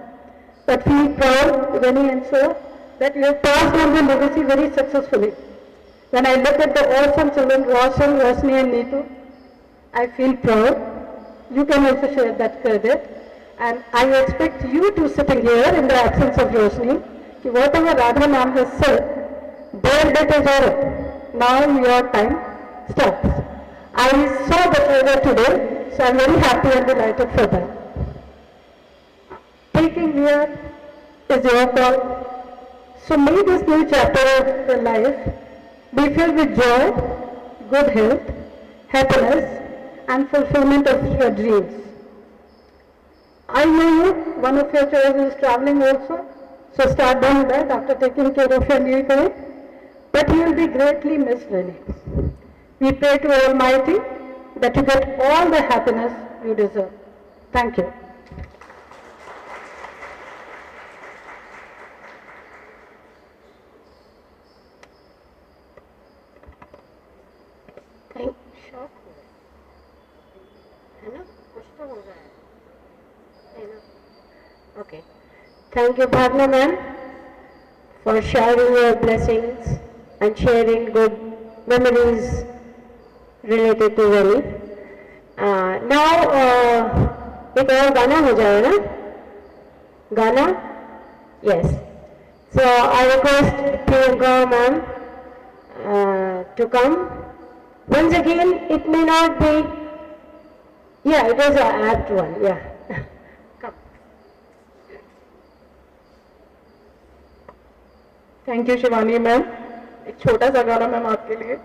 But feel proud, Renny and sir, that you have passed on the legacy very successfully. When I look at the awesome children, Roshan, Rosni and Neetu, I feel proud. You can also share that credit. And I expect you to sitting here in the absence of Rosni, whatever Radha ma'am has said, their bit is over. Now your time starts. I saw the trailer today, so I'm very happy and delighted for that. Taking here is your call. So may this new chapter of your life be filled with joy, good health, happiness, and fulfillment of your dreams. I know you, one of your children is traveling also, so start doing that after taking care of your new parent. But you will be greatly missed, Renny. We pray to Almighty that you get all the happiness you deserve. Thank you. Okay. Thank you, Bhavna ma'am, for sharing your blessings and sharing good memories related to Renny. Now, एक और गाना हो जाए ना? गाना? Yes. So I request Priyanka ma'am to come. Once again, it may not be. Yeah, it was an apt one. Yeah. Thank you Shivani ma'am. एक छोटा सा गाना मैम आपके लिए.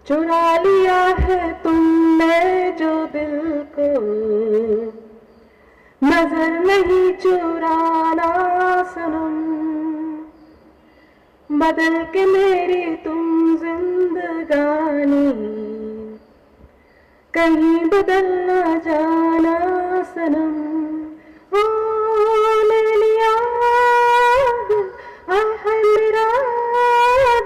चुरा लिया है तुमने जो दिल को, नजर नहीं चुराना सनम, बदल के मेरी तुम जिंदगानी, कहीं बदल ना जाना सनम। ओ ले लिया दिल, हाय हाय मेरा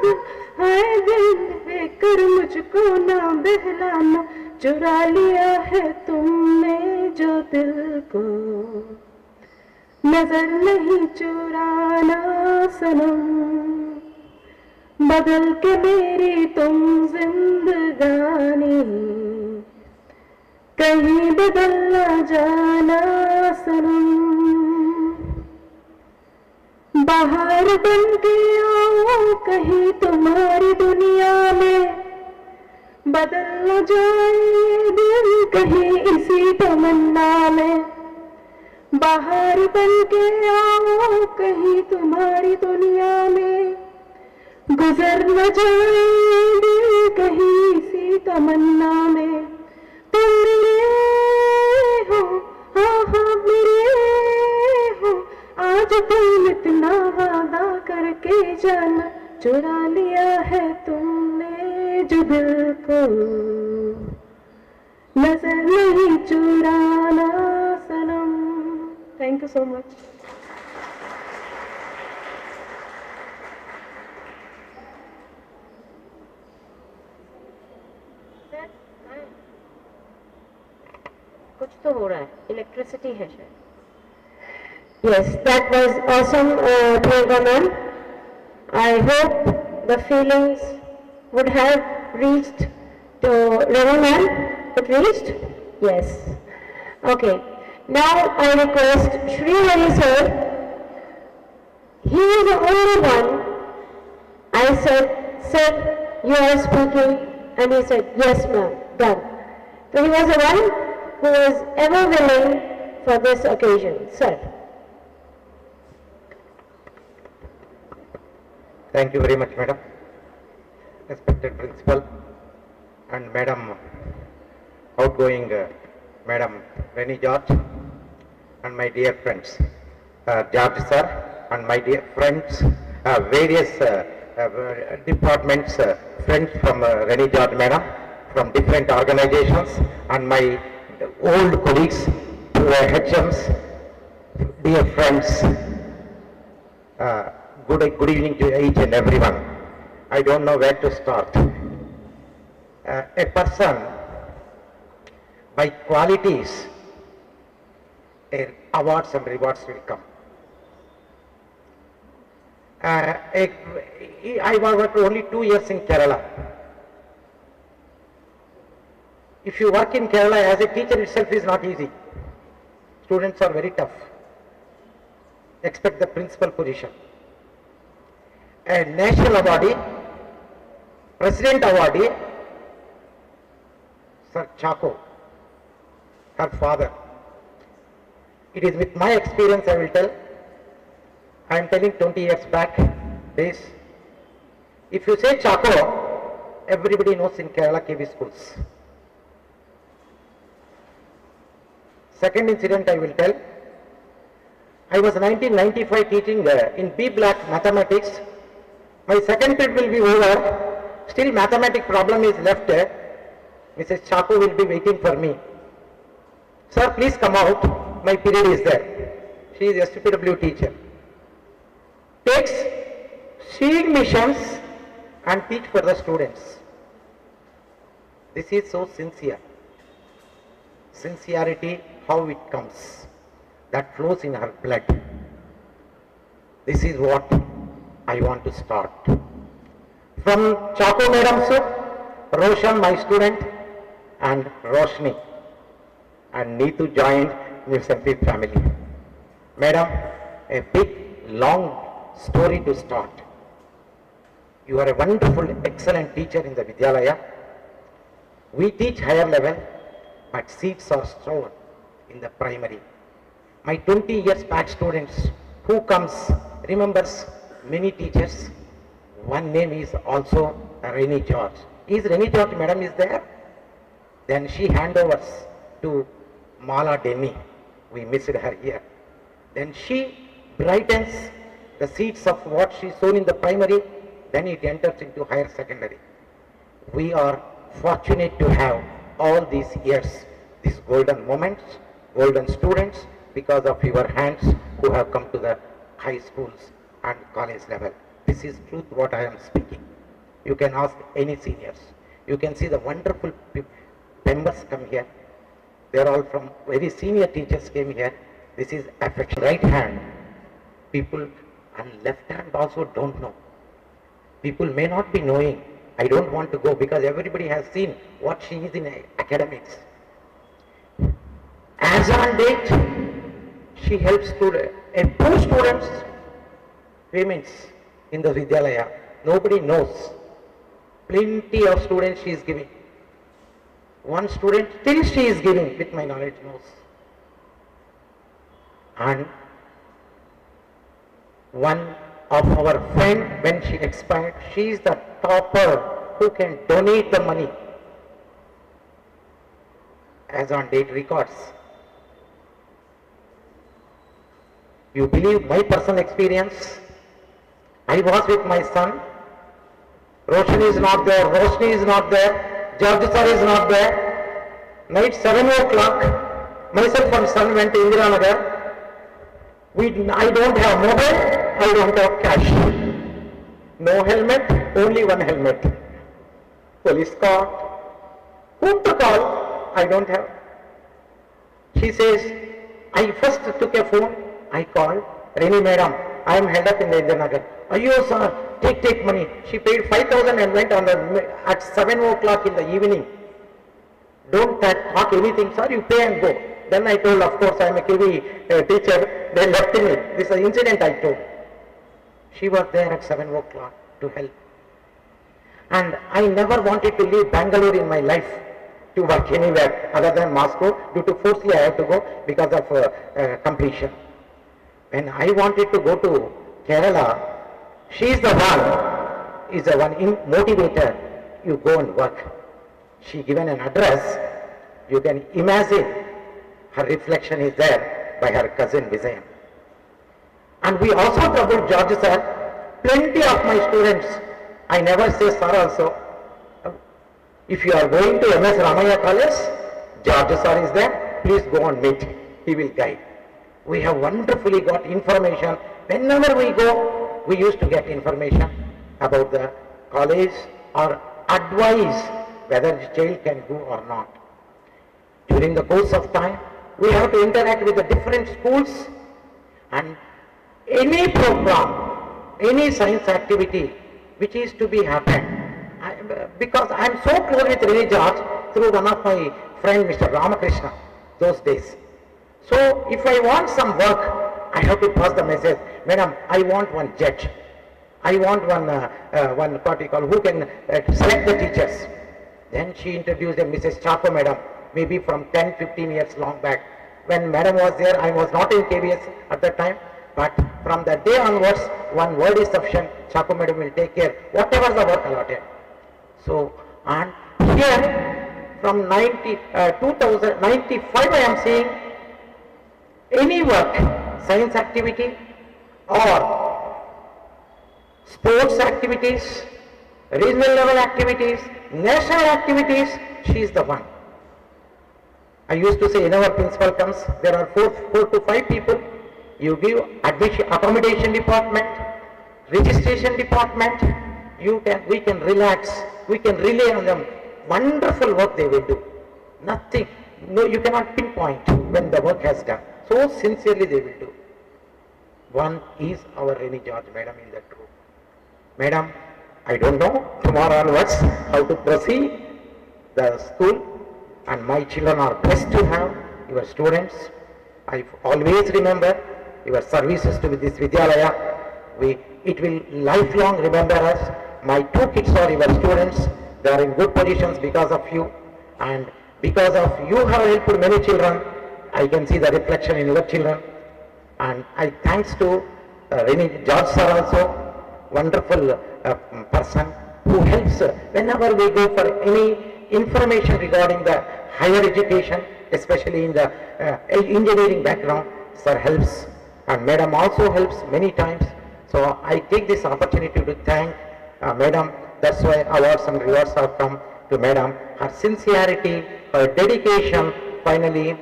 दिल, हाय दिल लेकर मुझको ना बहलाना, चुरा लिया है तुमने जो दिल को, नजर नहीं चुराना सनम, बदल के मेरी तुम जिंदगानी, कहीं बदल ना जाना सनम। बाहर बन के आओ कहीं तुम्हारी दुनिया में, बदल न जाए दिल कहीं इसी तमन्ना में। बाहर बन के आओ कहीं तुम्हारी दुनिया में, गुजर न जाए दिल कहीं इसी तमन्ना में। तुम मेरे हो, हाँ हाँ मेरे हो, आज तुम इतना वादा करके जाना, चुरा लिया है तुमने जो दिल को, नजर नहीं चुराना सनम। Thank you so much. कुछ तो हो रहा है, इलेक्ट्रिसिटी है शायद। Yes, that was awesome, Priyanka ma'am. I hope the feelings would have reached to Renny ma'am. It reached? Yes. Okay. Now I request Shri Hari sir. He is the only one. I said, sir, you are speaking, and he said, yes ma'am, done. So he was the one who was ever willing for this occasion. Sir. Thank you very much, madam. Respected principal and madam, outgoing madam Renny George, and my dear friends, George sir, and my dear friends, various departments, friends from Renny George madam, from different organizations, and my old colleagues, HMs, dear friends. Good evening to each and everyone. I don't know where to start. A person by qualities, awards and rewards will come. I worked only 2 years in Kerala. If you work in Kerala as a teacher itself is not easy. Students are very tough. Expect the principal position. A national awardee, president awardee, Sir Chako, her father. It is with my experience I will tell. I am telling 20 years back days. If you say Chako, everybody knows in Kerala KB schools. Second incident I will tell. I was 1995 teaching in B block mathematics. My second period will be over, still mathematics problem is left. Mrs. Chako will be waiting for me. Sir, please come out, my period is there. She is a SPW teacher. Takes seeing missions and teach for the students. This is so sincere. Sincerity, how it comes, that flows in her blood. This is what I want to start. From Chako madam sir, Roshan my student, and Roshni, and Neetu joined Miss MP family. Madam, a big long story to start. You are a wonderful, excellent teacher in the Vidyalaya. We teach higher level, but seeds are sown in the primary. My 20 years back students who comes remembers many teachers. One name is also Renny George. Is Renny George madam is there? Then she handovers to Mala Denny. We missed her here. Then she brightens the seeds of what she sown in the primary, then it enters into higher secondary. We are fortunate to have all these years, these golden moments, golden students, because of your hands who have come to the high schools and college level. This is truth what I am speaking. You can ask any seniors. You can see the wonderful members come here. They are all from very senior teachers came here. This is affection. Right hand, people, and left hand also don't know. People may not be knowing. I don't want to go because everybody has seen what she is in academics. As on date, she helps poor students payments in the Vidyalaya. Nobody knows. Plenty of students she is giving. One student still she is giving, with my knowledge, knows. And one of our friend, when she expired, she is the topper who can donate the money. As on date records. You believe my personal experience? I was with my son. Roshan is not there, Roshni is not there, George sir is not there. Night 7 o'clock, myself and son went to Indiranagar. I don't have mobile, I don't have cash. No helmet, only one helmet. Police caught. Whom to call? I don't have. She says, I first took a phone, I called, Renny madam, I am held up in the Indiranagar. Ayyo sir, take money. She paid 5,000 and went on at 7 o'clock in the evening. Don't talk anything, sir, you pay and go. Then I told, of course, I am a KV teacher. They left me. This is an incident I told. She was there at 7 o'clock to help. And I never wanted to leave Bangalore in my life to work anywhere other than Moscow. Due to forcefully I have to go because of completion. When I wanted to go to Kerala, she is the one motivator. You go and work. She given an address. You can imagine her reflection is there by her cousin Vijayan. And we also troubled George sir. Plenty of my students, I never say sir also. If you are going to MS Ramaya College, George sir is there. Please go and meet. He will guide. We have wonderfully got information. Whenever we go, we used to get information about the college or advice whether the child can go or not. During the course of time, we have to interact with the different schools, and any program, any science activity which is to be happened. Because I am so close with Renny George through one of my friend Mr. Ramakrishna those days. So if I want some work, I have to pass the message, Madam, I want one judge. I want one what you call, who can select the teachers. Then she introduced a Mrs. Chapo Madam, maybe from 10-15 years long back. When Madam was there, I was not in KBS at that time, but from that day onwards, one word is sufficient, Chapo Madam will take care, whatever the work allotted. So, and here, from 2095 I am seeing, any work, science activity or sports activities, regional level activities, national activities, she is the one. I used to say, whenever principal comes, there are four to five people. You give admission, accommodation department, registration department. We can relax. We can rely on them. Wonderful work they will do. Nothing. No, you cannot pinpoint when the work has done. So sincerely they will do. One is our Renny George Madam in that room. Madam, I don't know tomorrow onwards how to proceed the school, and my children are blessed to have your students. I always remember your services to this Vidyalaya. It will lifelong remember us. My two kids are your students. They are in good positions because of you, and because of you have helped many children. I can see the reflection in your children, and I thanks to Renny George sir also, wonderful person, who helps whenever we go for any information regarding the higher education, especially in the engineering background. Sir helps and Madam also helps many times. So I take this opportunity to thank Madam. That's why awards and rewards have come to Madam. Her sincerity, her dedication, finally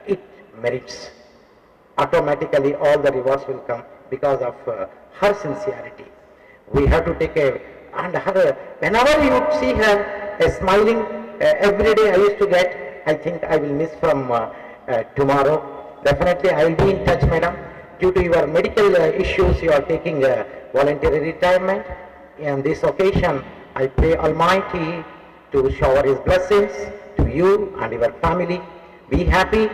it merits. Automatically all the rewards will come because of her sincerity. We have to take and her, whenever you see her smiling every day I used to get, I think I will miss from tomorrow. Definitely I will be in touch, Madam. Due to your medical issues, you are taking voluntary retirement. On this occasion, I pray Almighty to shower His blessings to you and your family. Be happy,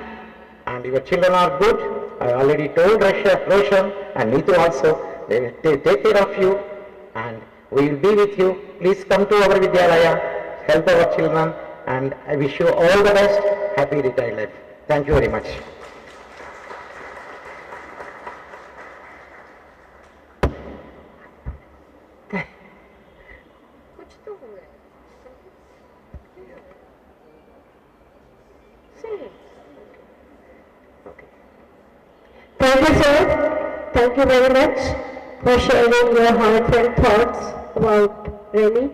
and your children are good. I already told Roshan and Neetu also, they will take care of you, and we will be with you. Please come to our Vidyalaya, help our children, and I wish you all the best. Happy retired life. Thank you very much. Thank you, sir. Thank you very much for sharing your heartfelt thoughts about Renny.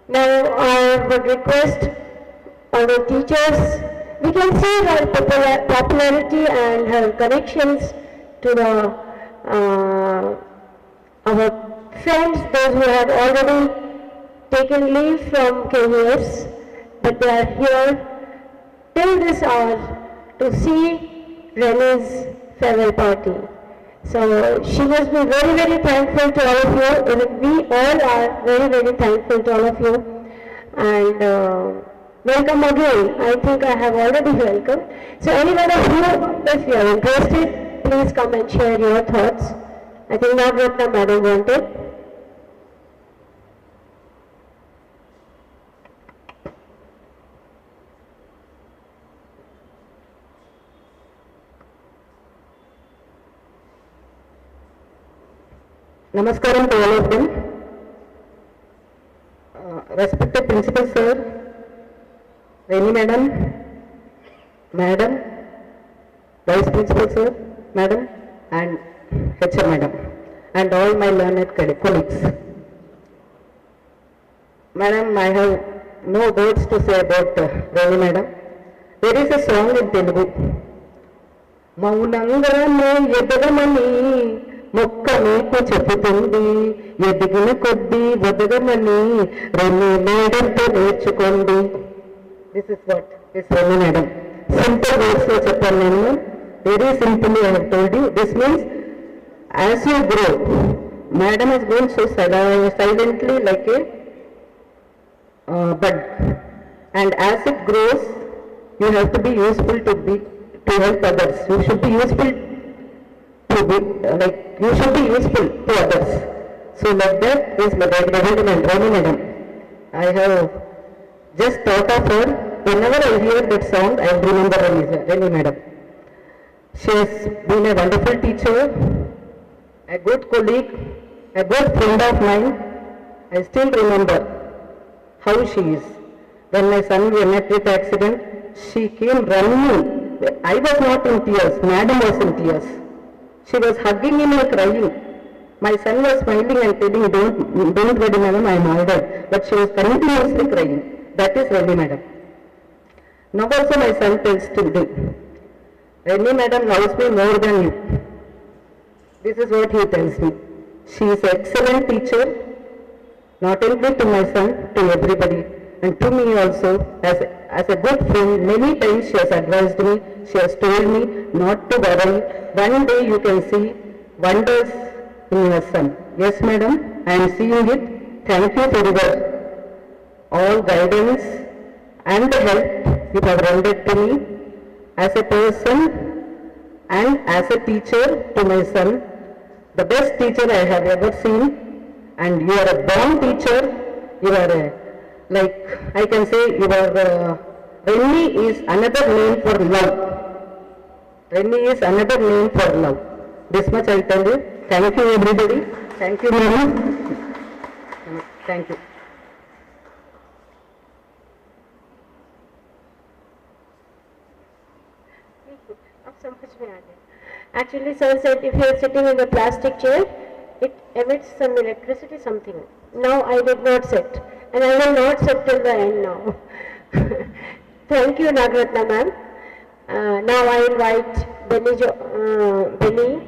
Now I would request our teachers, we can see her popularity and her connections to the our friends, those who have already taken leave from careers, but they are here till this hour to see Renny's farewell party. So she must be very, very thankful to all of you. Even we all are very, very thankful to all of you. And welcome again. I think I have already welcomed. So anyone of you, if you are interested, please come and share your thoughts. I think Navratna Madam wanted. Namaskaram to all of them. Respected Principal Sir, Renny Madam, Madam, Vice Principal Sir, Madam, and HR Madam, and all my learned colleagues. Madam, I have no words to say about Renny Madam. There is a song in Telugu. Maunangane edagamani మొక్క నీకు చెబుతుంది ఎదిగిన కొద్దీ వదగమని రెన్నీ మేడంతో నేర్చుకోండి. This is what is రెన్నీ madam. Simple words లో చెప్పాను నేను. Very simple I have told you. This means as you grow, madam is going so silently like A bud, and as it grows you have to be useful to help others. You should be useful to be you should be useful to others. So like that is Renny Madam. I have just thought of her. Whenever I hear that song, I remember Renny Madam. She has been a wonderful teacher, a good colleague, a good friend of mine. I still remember how she is. When my son met with accident, she came running. I was not in tears, Madam was in tears. She was hugging him and crying. My son was smiling and telling, don't worry Madam, I am all right. But she was continuously crying. That is Renny Madam. Now also my son tells today, Renny Madam loves me more than you. This is what he tells me. She is an excellent teacher, not only to my son, to everybody, and to me also, as a good friend. Many times she has advised me, she has told me not to worry. One day you can see wonders in your son. Yes Madam, I am seeing it. Thank you for your all guidance and the help you have rendered to me as a person and as a teacher to my son. The best teacher I have ever seen, and you are a born teacher. You are a, like I can say, you are Renny is another name for love. Renny is another name for love. This much I tell you. Thank you everybody. Thank you Mama. Thank you. Actually, sir said if you are sitting in the plastic chair, it emits some electricity, something. Now I did not sit, and I will not sit till the end now. Thank you, Nagratna ma'am. Now I invite Benny.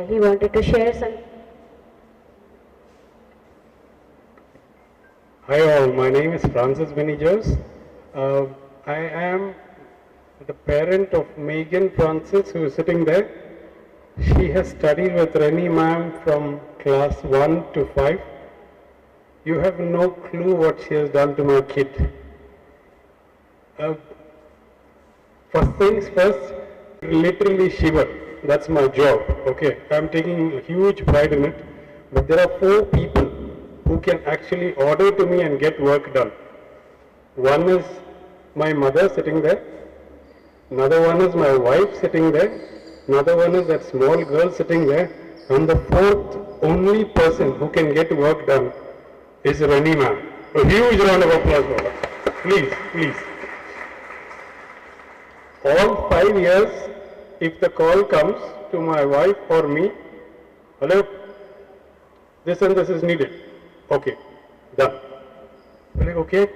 He wanted to share some. Hi all, my name is Francis Benijos. I am the parent of Megan Francis, who is sitting there. She has studied with Renny ma'am from class 1 to 5. You have no clue what she has done to my kid. First things first, literally shiver. That's my job. Okay, I'm taking a huge pride in it. But there are 4 people who can actually order to me and get work done. One is my mother sitting there. Another one is my wife sitting there. Another one is that small girl sitting there. And the 4th only person who can get work done is Renny ma'am. A huge round of applause for her. Please, please. All 5 years, if the call comes to my wife or me, hello, this and this is needed. Okay, done. We're like, okay.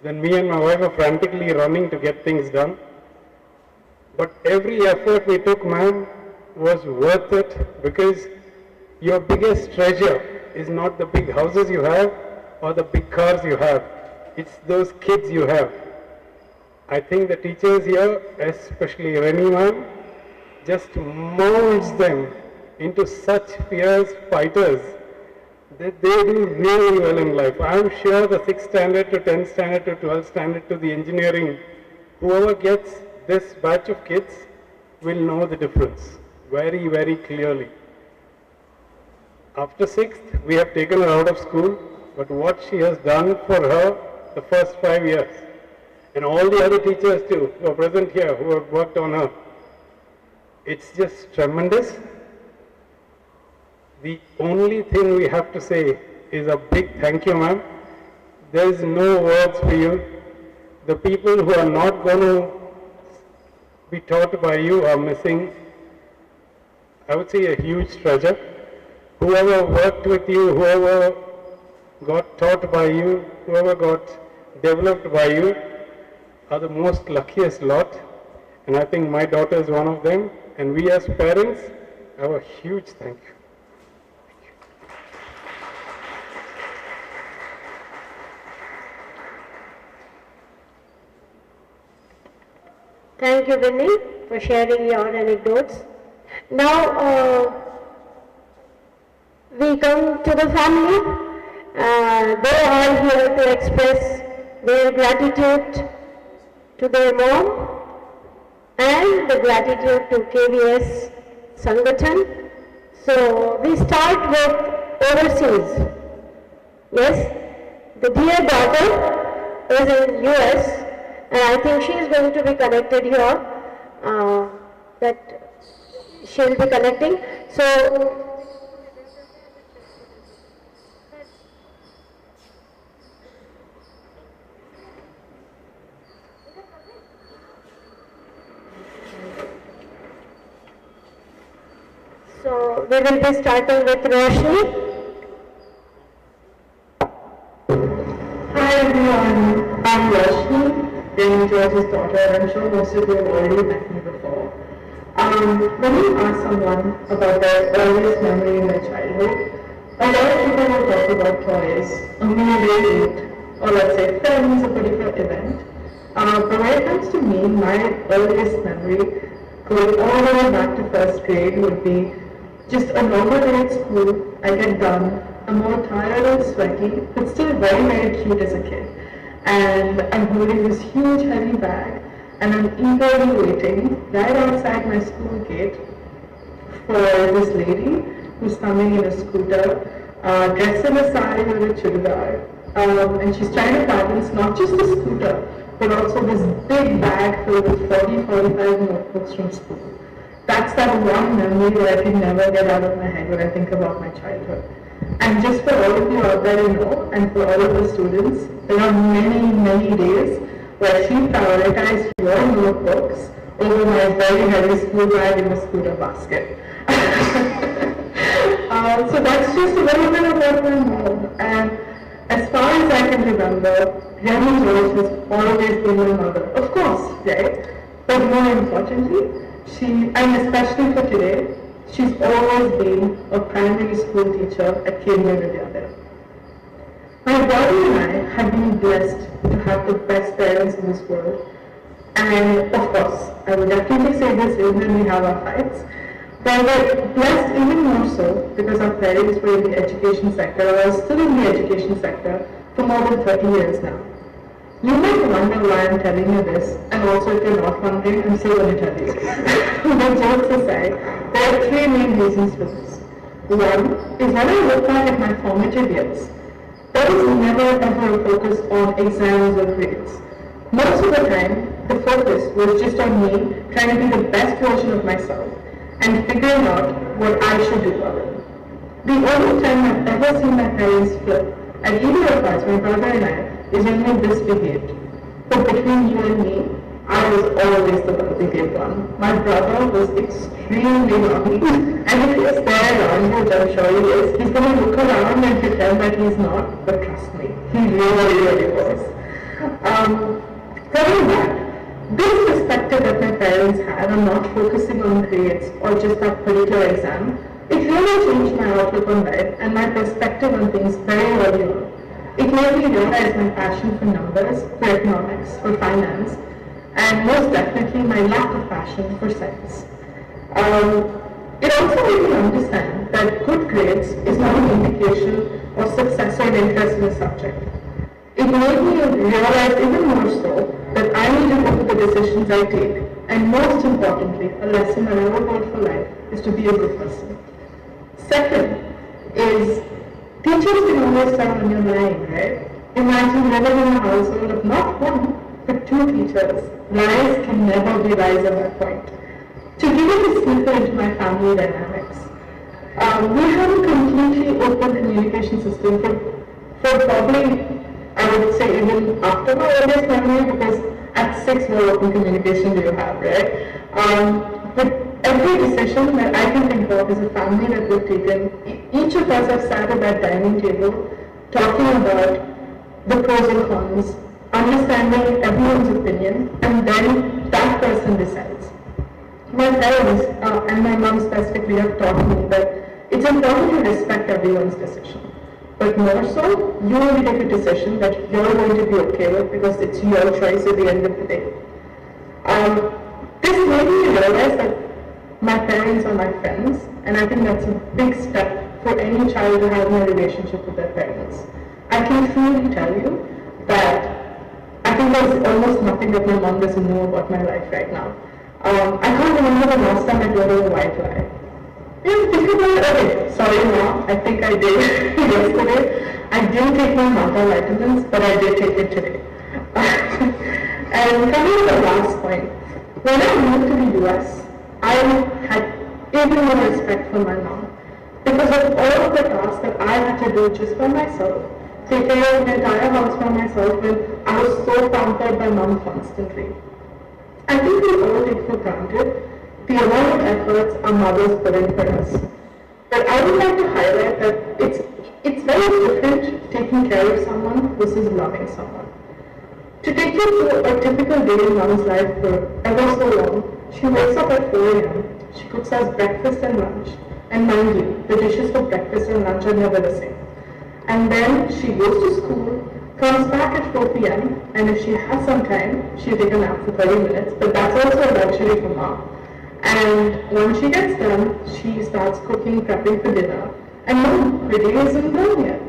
Then me and my wife are frantically running to get things done. But every effort we took, ma'am, was worth it, because your biggest treasure is not the big houses you have or the big cars you have. It's those kids you have. I think the teachers here, especially Renny ma'am, just molds them into such fierce fighters that they do really well in life. I'm sure the 6th standard to 10th standard to 12th standard to the engineering, whoever gets this batch of kids will know the difference very, very clearly. After 6th, we have taken her out of school, but what she has done for her the first 5 years, and all the other teachers too, who are present here, who have worked on her, it's just tremendous. The only thing we have to say is a big thank you, ma'am. There is no words for you. The people who are not going to be taught by you are missing, I would say, a huge treasure. Whoever worked with you, whoever got taught by you, whoever got developed by you, are the most luckiest lot. And I think my daughter is one of them. And we as parents have a huge thank you. Thank you, Renny, for sharing your anecdotes. Now, we come to the family. They are here to express their gratitude to their mom and the gratitude to KVS Sangathan. So, we start with overseas. Yes, the dear daughter is in US. And I think she is going to be connected here, that she will be connecting. So we will be starting with Roshni. Hi everyone, I'm Roshni, Renny George's daughter. I'm sure most of you have already met me before. When you ask someone about their earliest memory in their childhood, a lot of people will talk about toys, a meal they ate, or let's say friends, a particular event. But when it comes to me, my earliest memory, going all the way back to first grade, would be just a normal day at school. I get done, I'm more tired and sweaty, but still very, very cute as a kid. And I'm holding this huge heavy bag, and I'm eagerly waiting right outside my school gate for this lady who's coming in a scooter, dressed in a sari with a churidar, and she's trying to balance not just the scooter, but also this big bag filled with 40-45 notebooks from school. That's that one memory that I can never get out of my head when I think about my childhood. And just for all of you out there to know, and for all of the students, there are many, many days where she prioritized your notebooks over my very heavy school bag in the scooter basket. So that's just a little bit about my mom. And as far as I can remember, Renny George has always been my mother. Of course, right? But more importantly, and especially for today, she's always been a primary school teacher at Kenya Vidyalaya. My brother and I have been blessed to have the best parents in this world. And of course, I would definitely say this even when we have our fights. But we're blessed even more so because our parents were in the education sector, or are still in the education sector, for more than 30 years now. You might wonder why I'm telling you this, and also if you're not wondering, I'm still going to tell you. But jokes aside, there are three main reasons for this. One is when I look back at my formative years, there was never ever a focus on exams or grades. Most of the time, the focus was just on me trying to be the best version of myself and figuring out what I should do about it. The only time I've ever seen my parents flip, at either of us, my brother and I, is when we misbehaved. But between you and me, I was always the well-behaved one. My brother was extremely naughty, and if he's there around you, which I'm sure he is, he's going to look around and pretend that he's not, but trust me, he really, really was. Coming back, this perspective that my parents had on not focusing on grades or just that particular exam, it really changed my outlook on life and my perspective on things very early on. It made me realize my passion for numbers, for economics, for finance, and most definitely my lack of passion for science. It also made me understand that good grades is not an indication of success or interest in a subject. It made me realize even more so that I need to look at the decisions I take, and most importantly, a lesson that I will learn for life is to be a good person. Second is, teachers can always tell when you're lying, right? Imagine living in a household of not one, but two teachers. Lies can never be lies at that point. To give it a sneaker into my family dynamics, we have a completely open communication system for probably, I would say, even after my earliest memory, because at 6 more open communication do you have, right? But every decision that I can think of as a family that we've taken, each of us have sat at that dining table talking about the pros and cons, understanding everyone's opinion, and then that person decides. My parents and my mom specifically have taught me that it's important to respect everyone's decision. But more so, you only take a decision that you're going to be okay with because it's your choice at the end of the day. This made me realize that my parents are my friends, and I think that's a big step for any child to have in a relationship with their parents. I can truly tell you that I think there's almost nothing that my mom doesn't know about my life right now. I can't remember the last time I told her a white lie. Think about it. Okay, sorry mom, I think I did yesterday. I didn't take my multivitamins, but I did take it today. And coming to the last point, when I moved to the US, I had even more respect for my mom because of all of the tasks that I had to do just by myself, take care of the entire house by myself when I was so pampered by mom constantly. I think we all take for granted the amount of efforts our mothers put in for us. But I would like to highlight that it's very different taking care of someone versus loving someone. To take you through a typical day in mom's life for ever so long, she wakes up at 4 a.m., she cooks us breakfast and lunch, and mind you, the dishes for breakfast and lunch are never the same. And then she goes to school, comes back at 4 p.m., and if she has some time, she'll take a nap for 30 minutes, but that's also a luxury for mom. And when she gets done, she starts cooking, prepping for dinner, and mom, her day isn't done yet.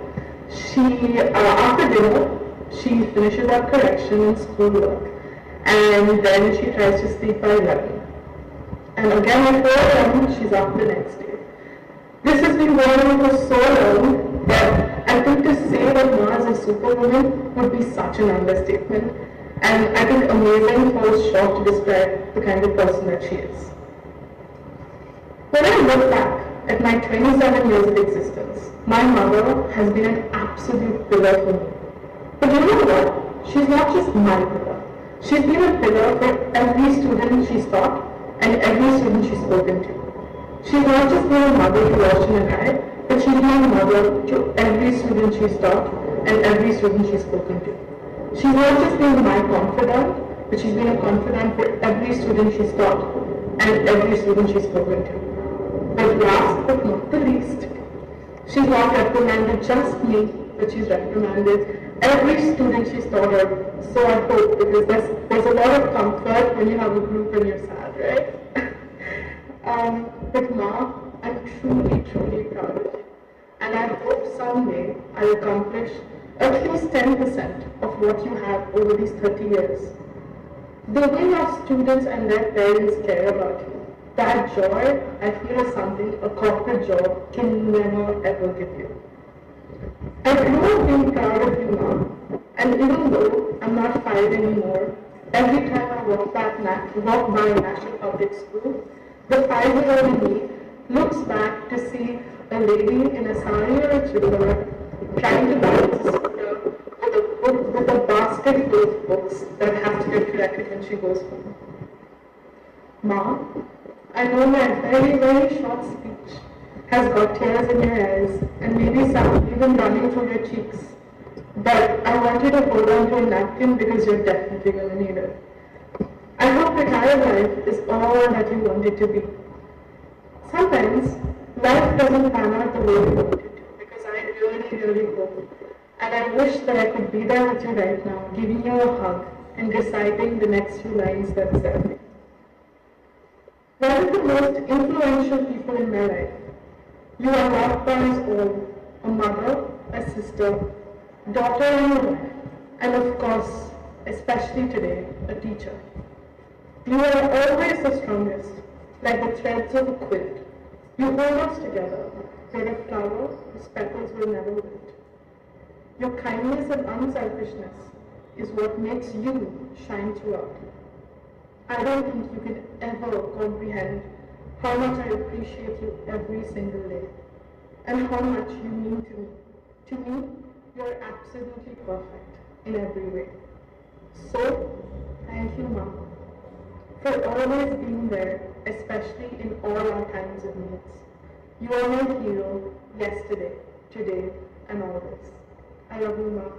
After dinner, she finishes up correction and schoolwork, and then she tries to sleep by 11. And again at 4 a.m., she's up the next day. This has been going on for so long that I think to say that Ma is a superwoman would be such an understatement, and I think amazing falls short to describe the kind of person that she is. When I look back, at my 27 years of existence, my mother has been an absolute pillar for me. But you know what? She's not just my pillar. She's been a pillar for every student she's taught and every student she's spoken to. She's not just been a mother to Roshan and I, but she's been a mother to every student she's taught and every student she's spoken to. She's not just been my confidant, but she's been a confidant for every student she's taught and every student she's spoken to. But last but not the least, she's not reprimanded just me, but she's reprimanded every student she's taught her. So I hope, because there's a lot of comfort when you have a group and you're sad, right? But Ma, I'm truly, truly proud of you. And I hope someday I'll accomplish at least 10% of what you have over these 30 years. The way your students and their parents care about you, that joy, I feel, is something a corporate job can never ever give you. I grew up being proud of you, Mom. And even though I'm not 5 anymore, every time I walk by National Public School, the 5-year-old in me looks back to see a lady in a sari or a chudar trying to balance a scooter with a basket full of books that have to get corrected when she goes home. Mom, I know my very, very short speech has got tears in your eyes and maybe some even running through your cheeks. But I want you to hold on to a napkin because you're definitely going to need it. I hope retired life is all that you want it to be. Sometimes life doesn't pan out the way you want it to, because I really, really hope. And I wish that I could be there with you right now, giving you a hug and reciting the next few lines that said me. One of the most influential people in my life. You are loved by us all, a mother, a sister, daughter and a wife, and of course, especially today, a teacher. You are always the strongest, like the threads of a quilt. You hold us together, like a flower whose petals will never wilt. Your kindness and unselfishness is what makes you shine throughout. I don't think you can ever comprehend how much I appreciate you every single day, and how much you mean to me. To me, you're absolutely perfect in every way. So, thank you, Mom, for always being there, especially in all our times of needs. You are my hero, yesterday, today, and always. I love you, Mom.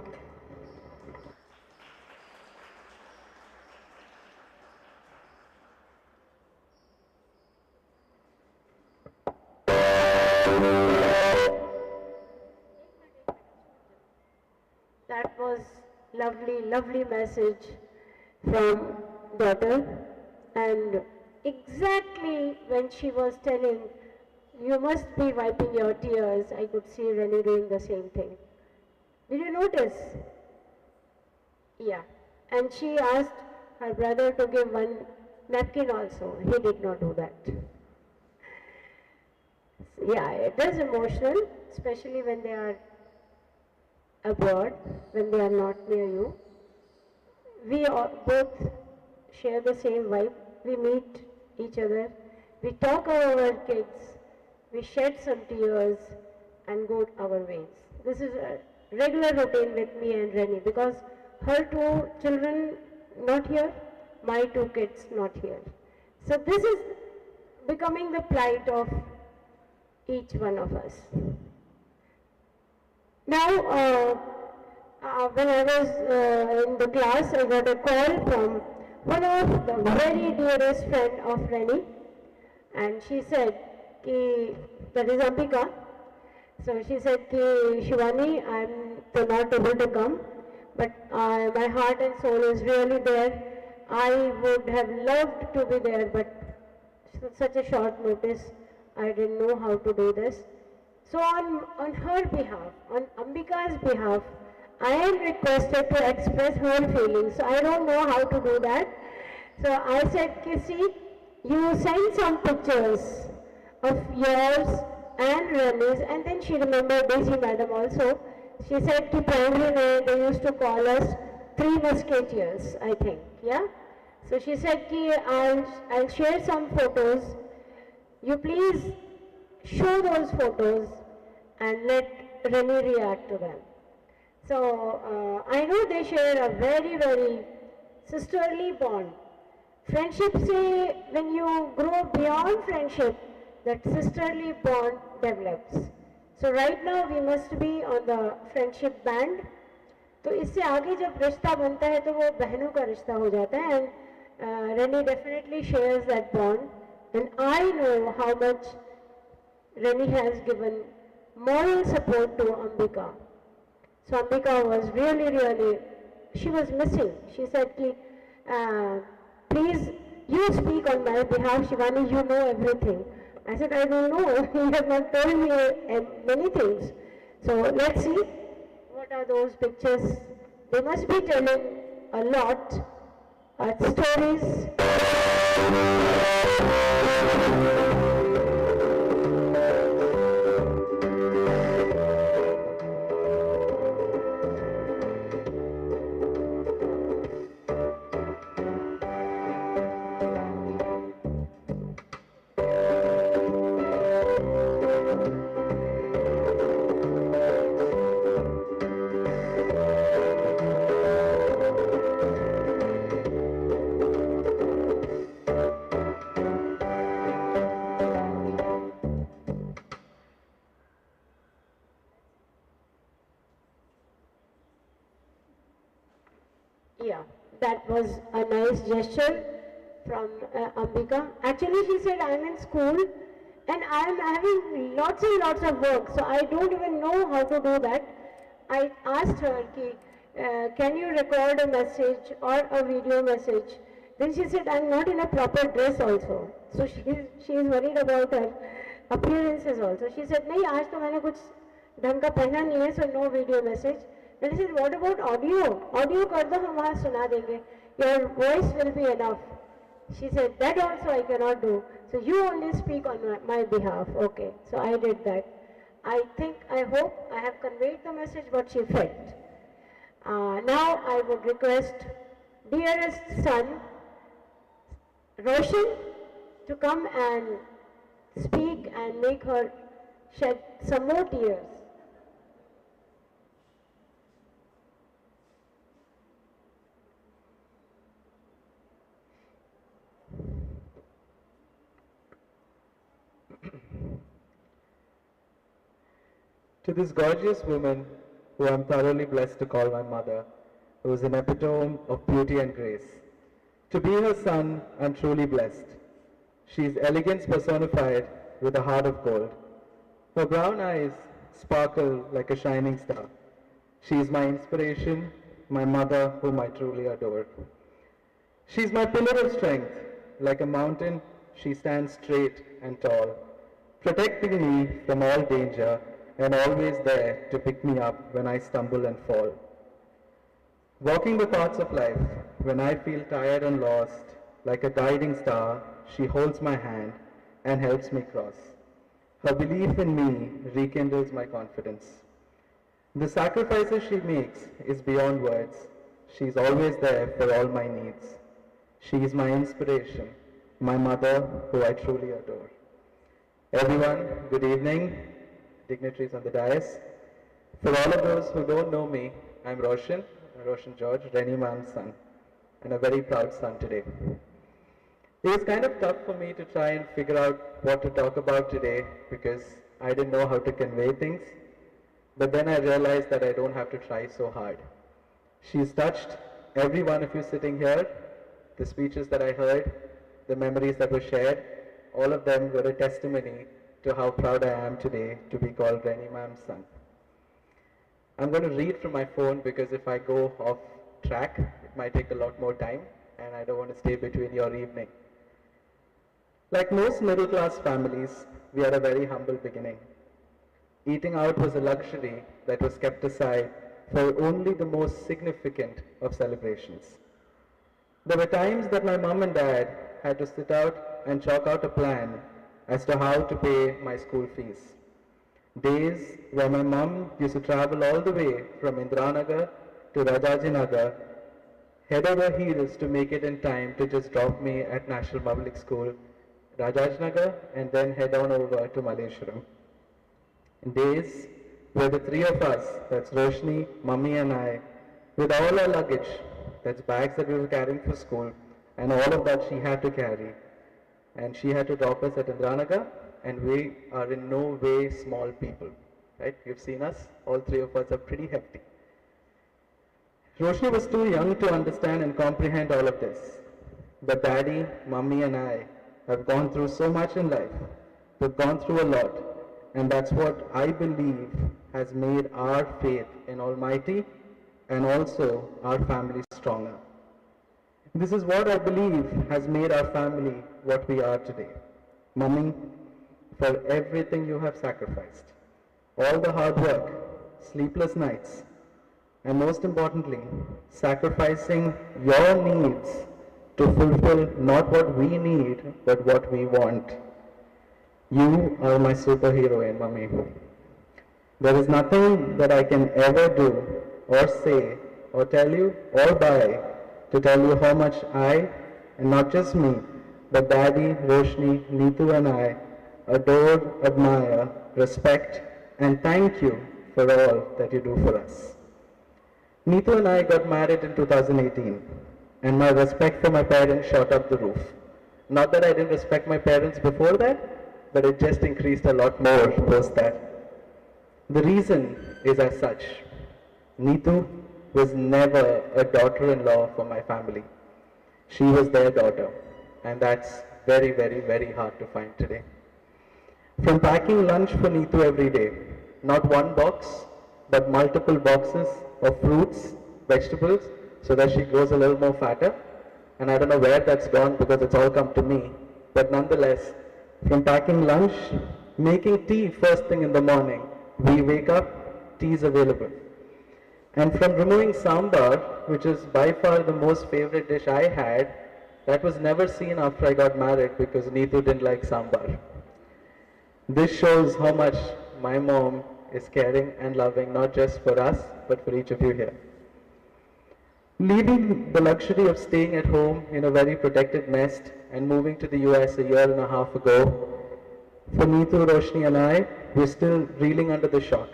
That was lovely, lovely message from daughter. And exactly when she was telling, you must be wiping your tears, I could see Renny doing the same thing. Did you notice? Yeah. And she asked her brother to give one napkin also. He did not do that. Yeah, it is emotional, especially when they are abroad, when they are not near you. We both share the same vibe. We meet each other. We talk about our kids. We shed some tears and go our ways. This is a regular routine with me and Renny, because her 2 children not here, my 2 kids not here. So this is becoming the plight of each one of us. Now, when I was in the class, I got a call from one of the very dearest friend of Renny, and she said, that is Ambika. So she said, Shivani, I'm not able to come, but my heart and soul is really there. I would have loved to be there, but such a short notice, I didn't know how to do this. So on her behalf, on Ambika's behalf, I am requested to express her feelings. So I don't know how to do that. So I said, Kissy, you send some pictures of yours and Renny's, and then she remembered Daisy madam also. She said, primary they used to call us 3 musketeers, I think, yeah? So she said, I'll share some photos. You please show those photos and let Renny react to them. So I know they share a very, very sisterly bond. Friendship say when you grow beyond friendship, that sisterly bond develops. So right now we must be on the friendship band. तो इससे आगे जब रिश्ता बनता है तो वो बहनों का रिश्ता हो जाता है and Renny definitely shares that bond and I know how much Renny has given moral support to Ambika. So Ambika was really, she was missing. She said, please, you speak on my behalf, Shivani, you know everything. I said, I don't know, you have not told me many things. So let's see, what are those pictures? They must be telling a lot, stories. Yeah, that was a nice gesture from Ambika. Actually, she said, I'm in school and I'm having lots and lots of work, so I don't even know how to do that. I asked her, can you record a message or a video message? Then she said, I'm not in a proper dress also. So she is worried about her appearances also. She said, नहीं आज तो मैंने कुछ ढंग का पहना नहीं है, so no video message. Then I said, what about audio? Audio कर दो हम वहाँ सुना देंगे. Your voice will be enough. She said, that also I cannot do. So you only speak on my behalf. Okay, so I did that. I hope I have conveyed the message what she felt. Now I would request dearest son, Roshan, to come and speak and make her shed some more tears. To this gorgeous woman, who I am thoroughly blessed to call my mother, who is an epitome of beauty and grace. To be her son, I am truly blessed. She is elegance personified with a heart of gold. Her brown eyes sparkle like a shining star. She is my inspiration, my mother, whom I truly adore. She is my pillar of strength. Like a mountain, she stands straight and tall, protecting me from all danger and always there to pick me up when I stumble and fall. Walking the paths of life, when I feel tired and lost, like a guiding star, she holds my hand and helps me cross. Her belief in me rekindles my confidence. The sacrifices she makes is beyond words. She is always there for all my needs. She is my inspiration, my mother, who I truly adore. Everyone, good evening. Dignitaries on the dais. For all of those who don't know me, I'm Roshan George, Renny ma'am's son, and a very proud son today. It was kind of tough for me to try and figure out what to talk about today because I didn't know how to convey things, but then I realized that I don't have to try so hard. She's touched every one of you sitting here. The speeches that I heard, the memories that were shared, all of them were a testimony to how proud I am today to be called Renny ma'am's son. I'm going to read from my phone because if I go off track, it might take a lot more time and I don't want to stay between your evening. Like most middle class families, we had a very humble beginning. Eating out was a luxury that was kept aside for only the most significant of celebrations. There were times that my mom and dad had to sit out and chalk out a plan as to how to pay my school fees. Days where my mom used to travel all the way from Indranagar to Rajajinagar, head over heels to make it in time to just drop me at National Public School Rajajnagar, and then head on over to Malleshwaram. Days where the three of us, that's Roshni, Mummy and I, with all our luggage, that's bags that we were carrying for school, and all of that she had to carry. And she had to drop us at Indranagar, and we are in no way small people, right? You've seen us, all three of us are pretty hefty. Roshni was too young to understand and comprehend all of this. But Daddy, Mummy and I have gone through so much in life. We've gone through a lot. And that's what I believe has made our faith in Almighty and also our family stronger. This is what I believe has made our family what we are today. Mummy, for everything you have sacrificed, all the hard work, sleepless nights, and most importantly, sacrificing your needs to fulfill not what we need, but what we want. You are my superheroine, Mummy. There is nothing that I can ever do or say or tell you or buy to tell you how much I, and not just me, but Daddy, Roshni, Neetu and I adore, admire, respect, and thank you for all that you do for us. Neetu and I got married in 2018, and my respect for my parents shot up the roof. Not that I didn't respect my parents before that, but it just increased a lot more post that. The reason is as such. Neetu was never a daughter-in-law for my family. She was their daughter, and that's very, very, very hard to find today. From packing lunch for Neetu every day, not one box, but multiple boxes of fruits, vegetables, so that she grows a little more fatter. And I don't know where that's gone because it's all come to me. But nonetheless, from packing lunch, making tea first thing in the morning, we wake up, tea is available. And from removing sambar, which is by far the most favorite dish I had, that was never seen after I got married because Neetu didn't like sambar. This shows how much my mom is caring and loving, not just for us, but for each of you here. Leaving the luxury of staying at home in a very protected nest and moving to the US a year and a half ago, for Neetu, Roshni and I, we're still reeling under the shock.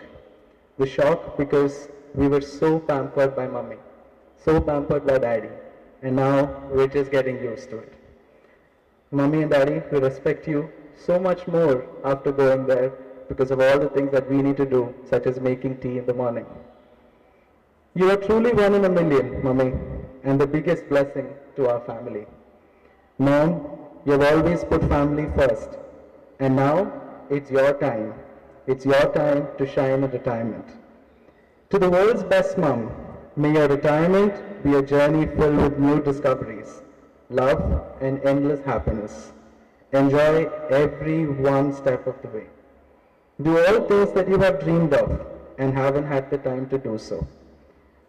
The shock because we were so pampered by Mummy, so pampered by Daddy, and now we're just getting used to it. Mummy and Daddy, we respect you so much more after going there because of all the things that we need to do, such as making tea in the morning. You are truly one in a million, Mummy, and the biggest blessing to our family. Mom, you have always put family first, and now it's your time. It's your time to shine in retirement. To the world's best mom, may your retirement be a journey filled with new discoveries, love, and endless happiness. Enjoy every one step of the way. Do all things that you have dreamed of and haven't had the time to do so.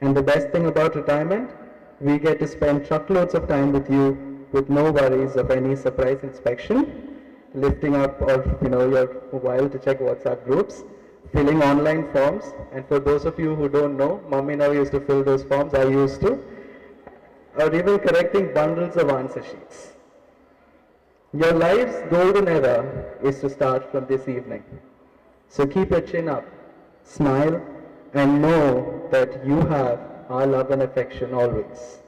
And the best thing about retirement, we get to spend truckloads of time with you with no worries of any surprise inspection, lifting up or your mobile to check WhatsApp groups, filling online forms. And for those of you who don't know, Mummy now used to fill those forms, I used to, or even correcting bundles of answer sheets. Your life's golden era is to start from this evening. So keep your chin up, smile, and know that you have our love and affection always.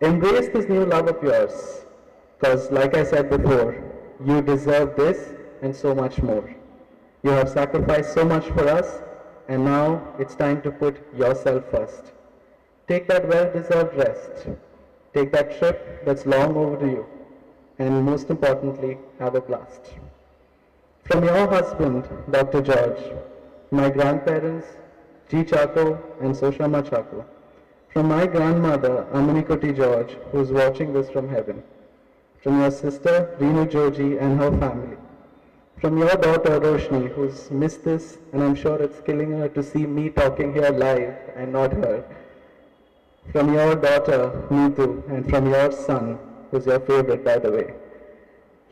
Embrace this new love of yours, because like I said before, you deserve this and so much more. You have sacrificed so much for us, and now it's time to put yourself first. Take that well-deserved rest. Take that trip that's long overdue, and most importantly, have a blast. From your husband, Dr. George, my grandparents, G. Chaco and Soshama Chaco, from my grandmother, Aminikoti George, who's watching this from heaven, from your sister, Reenu Joji and her family, from your daughter, Roshni, who's missed this, and I'm sure it's killing her to see me talking here live and not her, from your daughter, Neetu, and from your son, who's your favorite, by the way.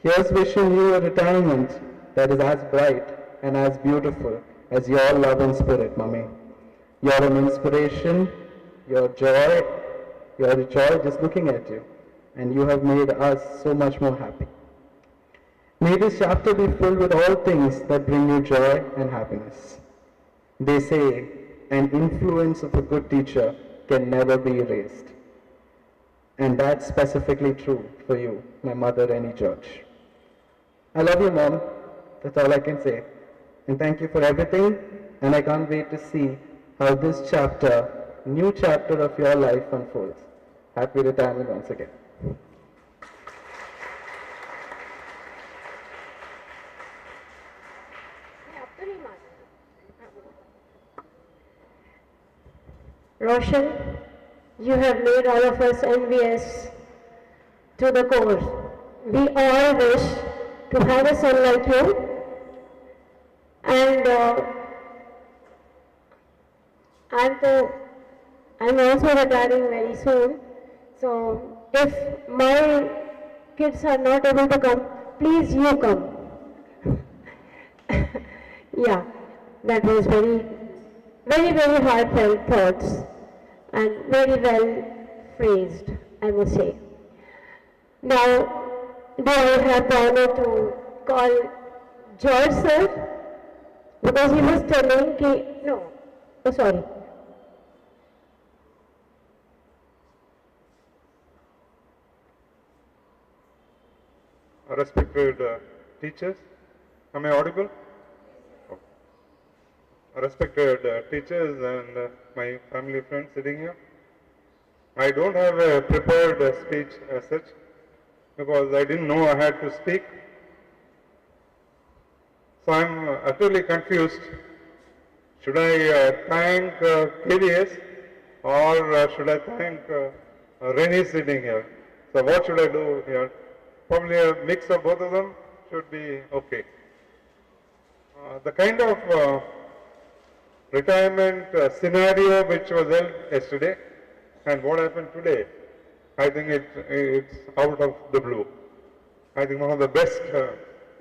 Here's wishing you a retirement that is as bright and as beautiful as your love and spirit, Mummy. You're an inspiration, you're joy just looking at you, and you have made us so much more happy. May this chapter be filled with all things that bring you joy and happiness. They say an influence of a good teacher can never be erased. And that's specifically true for you, my mother, Renny George. I love you, Mom. That's all I can say. And thank you for everything. And I can't wait to see how this chapter, new chapter of your life unfolds. Happy retirement once again. Roshan, you have made all of us envious to the core. We all wish to have a son like you, and I'm also retiring very soon. So if my kids are not able to come, please you come. Yeah, that was very, very heartfelt thoughts and very well phrased, I must say. Now, do I have the honor to call George sir? Because he was telling कि, no, oh sorry. Respected teachers, am I audible? Respected teachers and my family friends sitting here, I don't have a prepared speech as such because I didn't know I had to speak. So I'm utterly confused. Should I thank KVS or should I thank Renny sitting here? So what should I do here? Probably a mix of both of them should be okay. The kind of retirement scenario which was held yesterday and what happened today, I think it's out of the blue. I think one of the best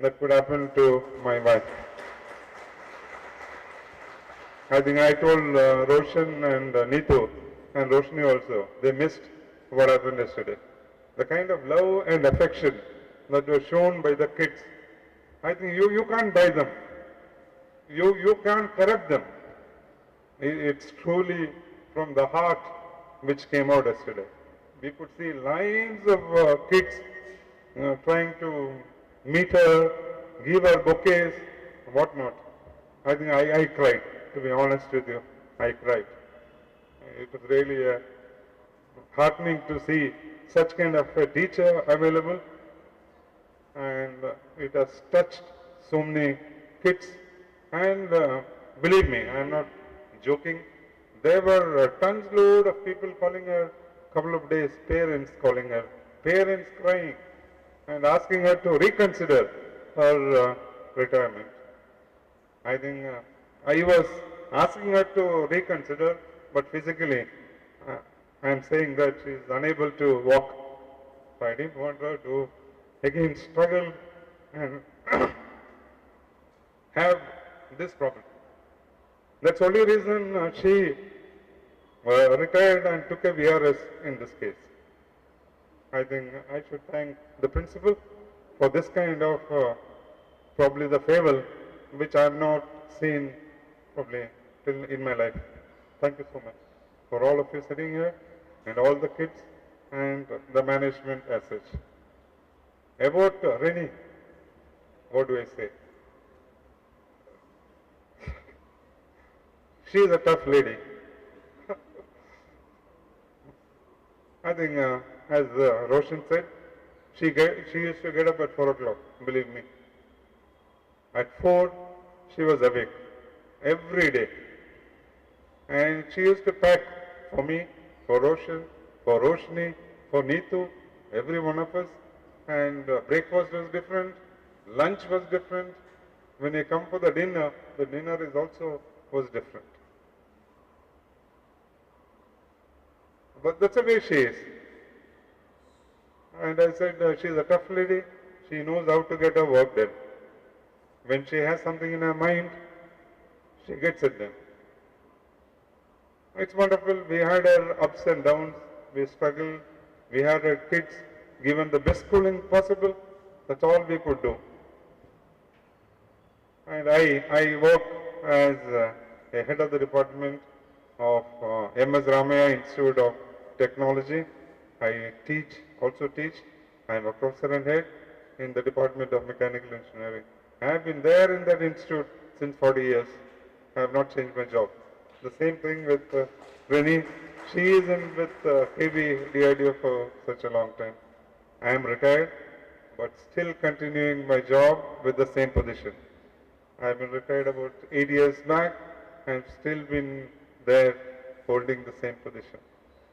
that could happen to my wife. I think I told Roshan and Neetu and Roshni also, they missed what happened yesterday. The kind of love and affection that was shown by the kids, I think you can't buy them. You can't correct them. It's truly from the heart which came out yesterday. We could see lines of kids trying to meet her, give her bouquets, whatnot. I think I cried, to be honest with you. I cried. It was really heartening to see such kind of a teacher available, and it has touched so many kids. And believe me, I am not joking. There were tons load of people calling her, couple of days, parents calling her, parents crying and asking her to reconsider her retirement. I think I was asking her to reconsider, but physically I am saying that she is unable to walk. So I didn't want her to again struggle and have this problem. That's the only reason she retired and took a VRS in this case. I think I should thank the principal for this kind of probably the favor which I have not seen probably till in my life. Thank you so much for all of you sitting here and all the kids and the management as such. About Renny, what do I say? She is a tough lady. I think, as Roshan said, she used to get up at 4 o'clock, believe me. At 4, she was awake every day. And she used to pack for me, for Roshan, for Roshni, for Neetu, every one of us. And breakfast was different, lunch was different. When you come for the dinner is also was different. But that's the way she is. And I said, she's a tough lady. She knows how to get her work done. When she has something in her mind, she gets it done. It's wonderful. We had our ups and downs. We struggled. We had our kids given the best schooling possible. That's all we could do. And I work as a head of the department of MS Ramaya Institute of Technology. I also teach. I am a professor and head in the Department of Mechanical Engineering. I have been there in that institute since 40 years. I have not changed my job. The same thing with Renny. She is in with KB DIDO for such a long time. I am retired, but still continuing my job with the same position. I have been retired about 8 years back. I have still been there holding the same position.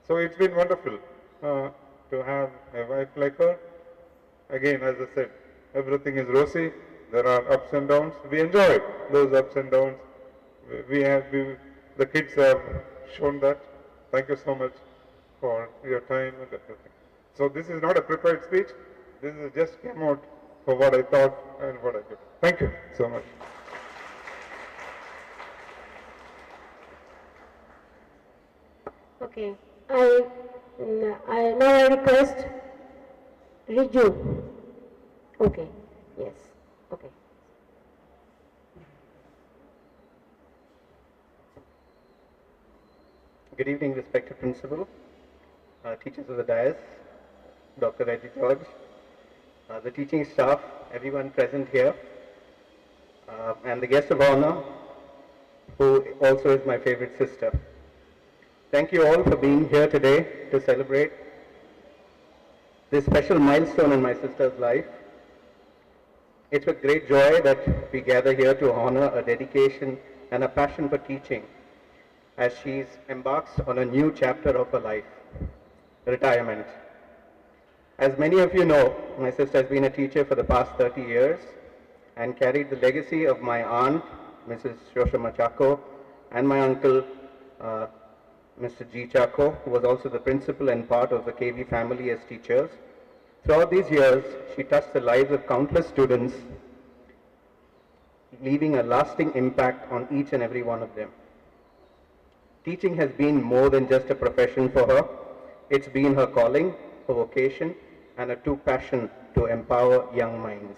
So it's been wonderful to have a wife like her. Again, as I said, everything is rosy. There are ups and downs. We enjoy those ups and downs. The kids have shown that. Thank you so much for your time and everything. So this is not a prepared speech. This is just came out for what I thought and what I did. Thank you so much. Okay. Now I request Riju. Okay. Yes. Okay. Good evening, respected principal, teachers of the dais, Dr. Reggie George, the teaching staff, everyone present here, and the guest of honor, who also is my favorite sister. Thank you all for being here today to celebrate this special milestone in my sister's life. It's with great joy that we gather here to honor a dedication and a passion for teaching as she embarks on a new chapter of her life, retirement. As many of you know, my sister has been a teacher for the past 30 years and carried the legacy of my aunt, Mrs. Shoshama Chako, and my uncle, Mr. G. Chako, who was also the principal and part of the KV family as teachers. Throughout these years, she touched the lives of countless students, leaving a lasting impact on each and every one of them. Teaching has been more than just a profession for her. It's been her calling, her vocation, and a true passion to empower young minds.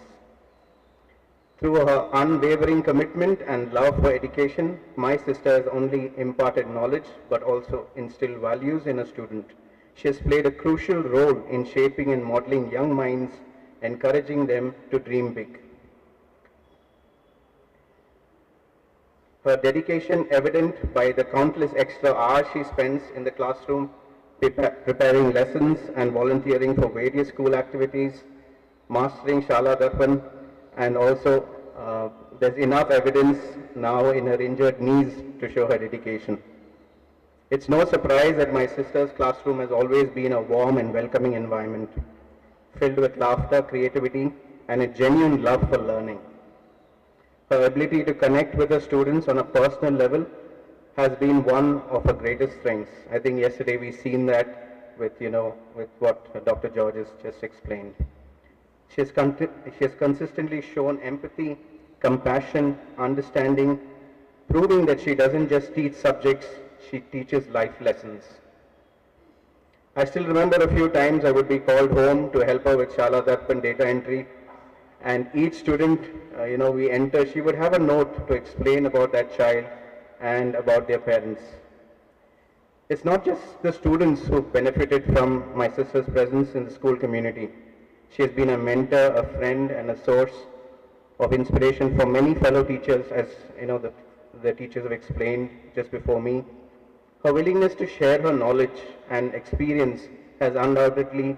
Through her unwavering commitment and love for education, my sister has only imparted knowledge but also instilled values in a student. She has played a crucial role in shaping and modeling young minds, encouraging them to dream big. Her dedication evident by the countless extra hours she spends in the classroom preparing lessons and volunteering for various school activities, mastering Shala Darpan, and also there's enough evidence now in her injured knees to show her dedication. It's no surprise that my sister's classroom has always been a warm and welcoming environment, filled with laughter, creativity, and a genuine love for learning. Her ability to connect with her students on a personal level has been one of her greatest strengths. I think yesterday we seen that with what Dr. George has just explained. She has consistently shown empathy, compassion, understanding, proving that she doesn't just teach subjects, she teaches life lessons. I still remember a few times I would be called home to help her with Shala Darpan data entry, and each student, we enter, she would have a note to explain about that child and about their parents. It's not just the students who benefited from my sister's presence in the school community. She has been a mentor, a friend, and a source of inspiration for many fellow teachers, as the teachers have explained just before me. Her willingness to share her knowledge and experience has undoubtedly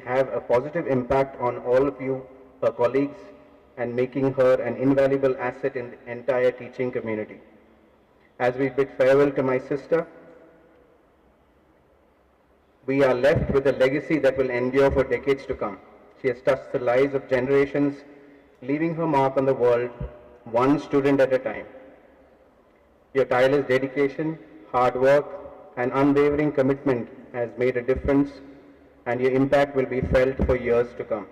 have a positive impact on all of you, her colleagues, and making her an invaluable asset in the entire teaching community. As we bid farewell to my sister, we are left with a legacy that will endure for decades to come. She has touched the lives of generations, leaving her mark on the world, one student at a time. Your tireless dedication, hard work, and unwavering commitment has made a difference, and your impact will be felt for years to come.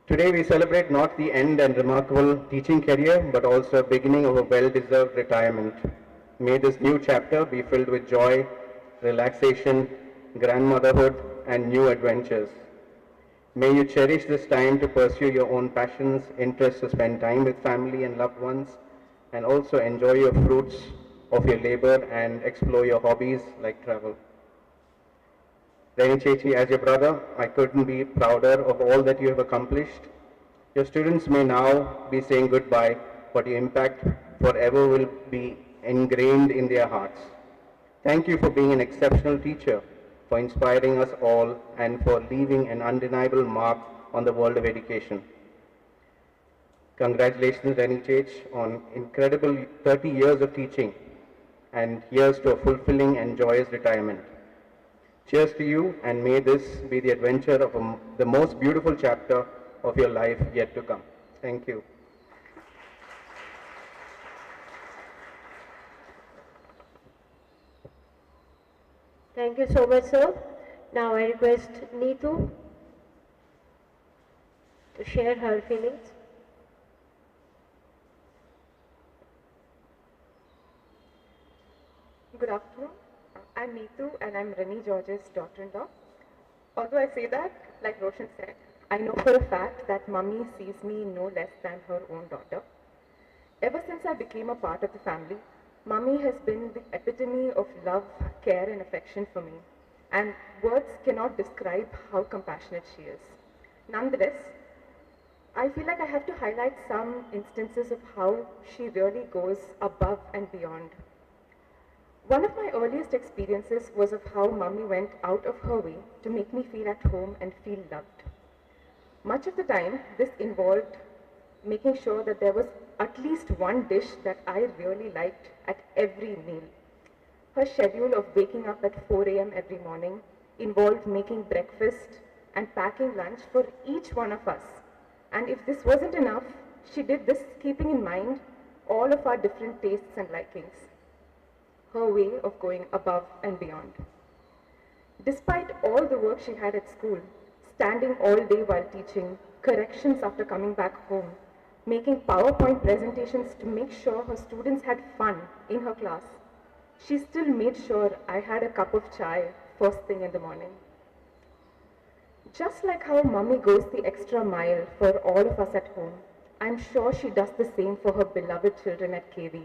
Today we celebrate not the end and remarkable teaching career, but also a beginning of a well-deserved retirement. May this new chapter be filled with joy, relaxation, grandmotherhood, and new adventures. May you cherish this time to pursue your own passions, interests, to spend time with family and loved ones, and also enjoy your fruits of your labor and explore your hobbies like travel. Renny Chechi, as your brother, I couldn't be prouder of all that you have accomplished. Your students may now be saying goodbye, but your impact forever will be ingrained in their hearts. Thank you for being an exceptional teacher, for inspiring us all, and for leaving an undeniable mark on the world of education. Congratulations, Renny Chech, on incredible 30 years of teaching and here's to a fulfilling and joyous retirement. Cheers to you, and may this be the adventure of the most beautiful chapter of your life yet to come. Thank you. Thank you so much, sir. Now I request Neetu to share her feelings. Good afternoon. I'm Neetu and I'm Renny George's daughter-in-law. Although I say that, like Roshan said, I know for a fact that mummy sees me no less than her own daughter. Ever since I became a part of the family, mummy has been the epitome of love, care and affection for me. And words cannot describe how compassionate she is. Nonetheless, I feel like I have to highlight some instances of how she really goes above and beyond. One of my earliest experiences was of how mummy went out of her way to make me feel at home and feel loved. Much of the time, this involved making sure that there was at least one dish that I really liked at every meal. Her schedule of waking up at 4 a.m. every morning involved making breakfast and packing lunch for each one of us. And if this wasn't enough, she did this keeping in mind all of our different tastes and likings. Her way of going above and beyond. Despite all the work she had at school, standing all day while teaching, corrections after coming back home, making PowerPoint presentations to make sure her students had fun in her class, she still made sure I had a cup of chai first thing in the morning. Just like how mummy goes the extra mile for all of us at home, I'm sure she does the same for her beloved children at KV.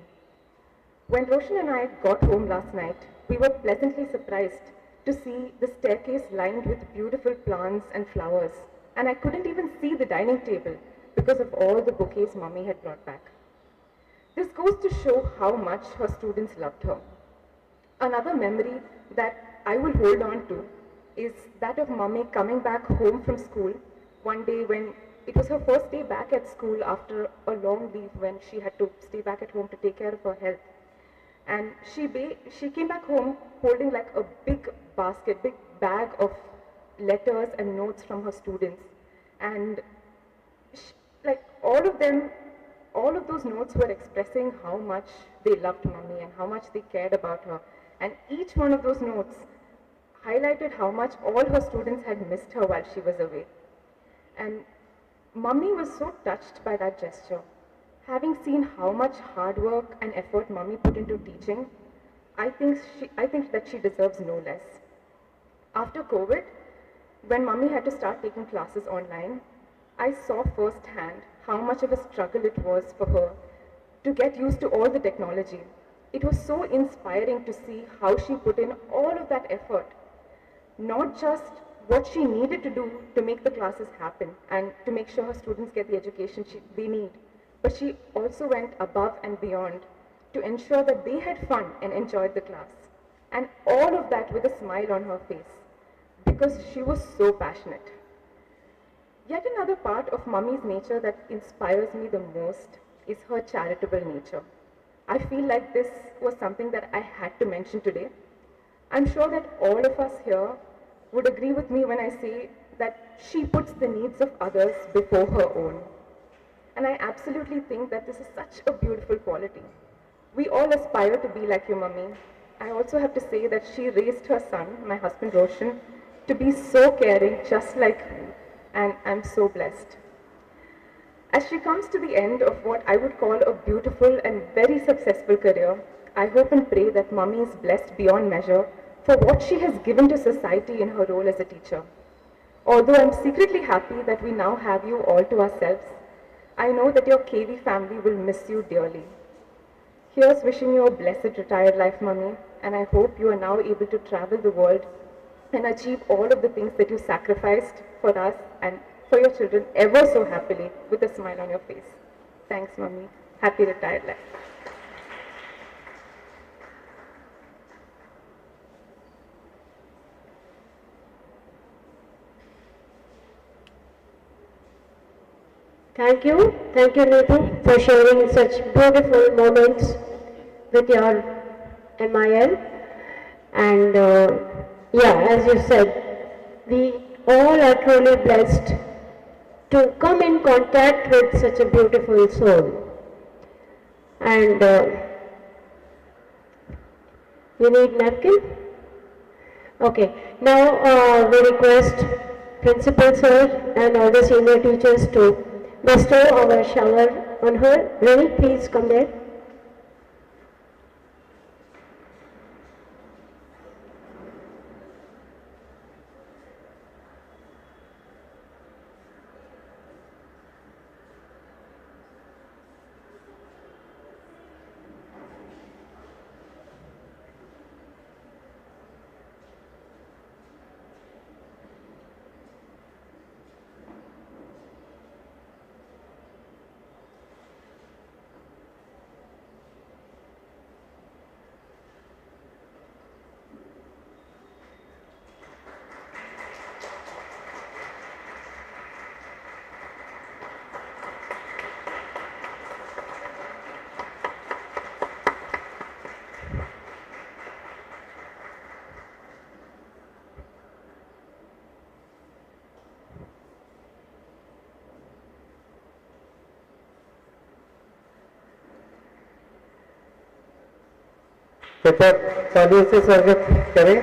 When Roshan and I got home last night, we were pleasantly surprised to see the staircase lined with beautiful plants and flowers, and I couldn't even see the dining table because of all the bouquets mummy had brought back. This goes to show how much her students loved her. Another memory that I will hold on to is that of mummy coming back home from school one day when it was her first day back at school after a long leave when she had to stay back at home to take care of her health. And she came back home holding like a big basket, big bag of letters and notes from her students. And like all of those notes were expressing how much they loved mummy and how much they cared about her. And each one of those notes highlighted how much all her students had missed her while she was away. And mummy was so touched by that gesture. Having seen how much hard work and effort mummy put into teaching, I think that she deserves no less. After COVID, when mummy had to start taking classes online, I saw firsthand how much of a struggle it was for her to get used to all the technology. It was so inspiring to see how she put in all of that effort, not just what she needed to do to make the classes happen and to make sure her students get the education they need, but she also went above and beyond to ensure that they had fun and enjoyed the class. And all of that with a smile on her face, because she was so passionate. Yet another part of mummy's nature that inspires me the most is her charitable nature. I feel like this was something that I had to mention today. I'm sure that all of us here would agree with me when I say that she puts the needs of others before her own. And I absolutely think that this is such a beautiful quality. We all aspire to be like your mummy. I also have to say that she raised her son, my husband Roshan, to be so caring just like me, and I'm so blessed. As she comes to the end of what I would call a beautiful and very successful career, I hope and pray that mummy is blessed beyond measure for what she has given to society in her role as a teacher. Although I'm secretly happy that we now have you all to ourselves, I know that your KV family will miss you dearly. Here's wishing you a blessed retired life, Mummy, and I hope you are now able to travel the world and achieve all of the things that you sacrificed for us and for your children ever so happily with a smile on your face. Thanks, Mummy. Happy retired life. Thank you, Neetu, for sharing such beautiful moments with your MIL. And yeah, as you said, we all are truly blessed to come in contact with such a beautiful soul. And you need napkin? Okay, now we request Principal Sir and all the senior teachers to bestow our shower on her. Renny, please come there. Paper तालियों से स्वागत करें।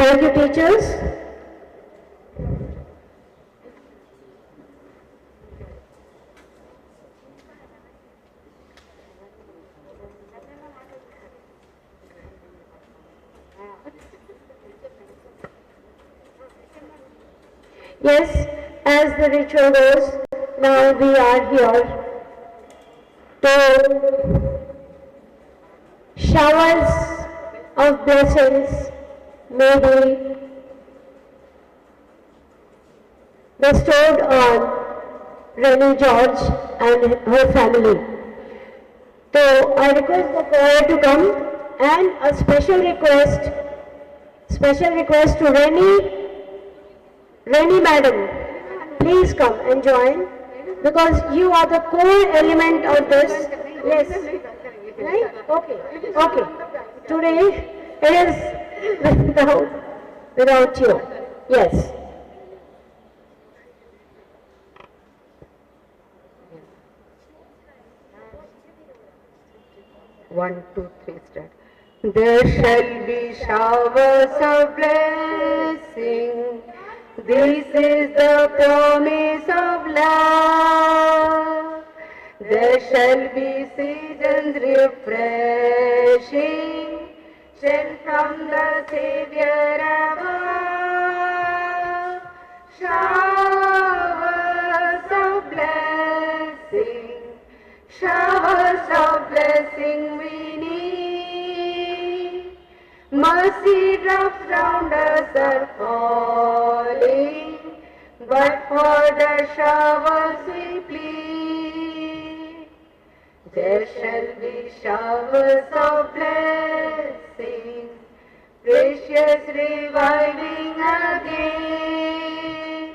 Thank you, teachers. Yes, as the ritual goes, now we are here to showers of blessings may be bestowed on Renny George and her family. So I request the choir to come, and a special request to Renny madam, please come and join, because you are the core element of this. Yes, right? Okay, okay. Today it is without you. Yes. One, two, three, start. There shall be showers of blessing. This is the promise of love. There shall be seasons refreshing, sent from the Savior above. Showers of blessing, showers of blessing we need. Mercy drops round us are falling, but for the showers we plead. There shall be showers of blessing, precious reviving again,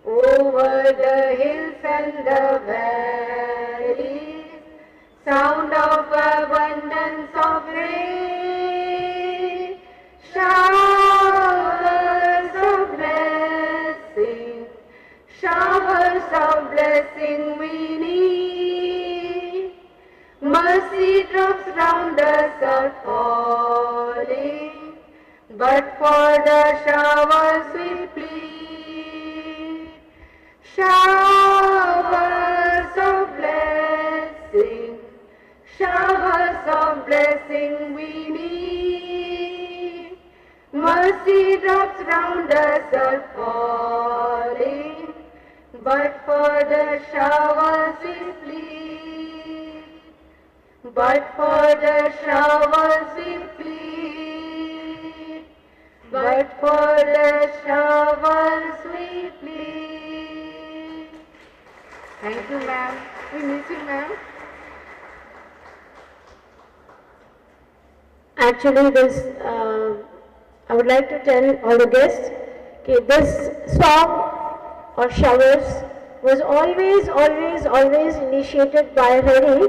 over the hills and the valleys, sound of abundance of rain. Showers of blessing, showers of blessing we need. Mercy drops round us are falling, but for the showers we plead. Showers of blessing, showers of blessing we need. Mercy drops round us are falling, but for the showers we plead. But for the showers we plead. But for the showers we plead. Thank you, ma'am. We miss you, ma'am. Actually, I would like to tell all the guests, okay, this song or showers was always initiated by Renny.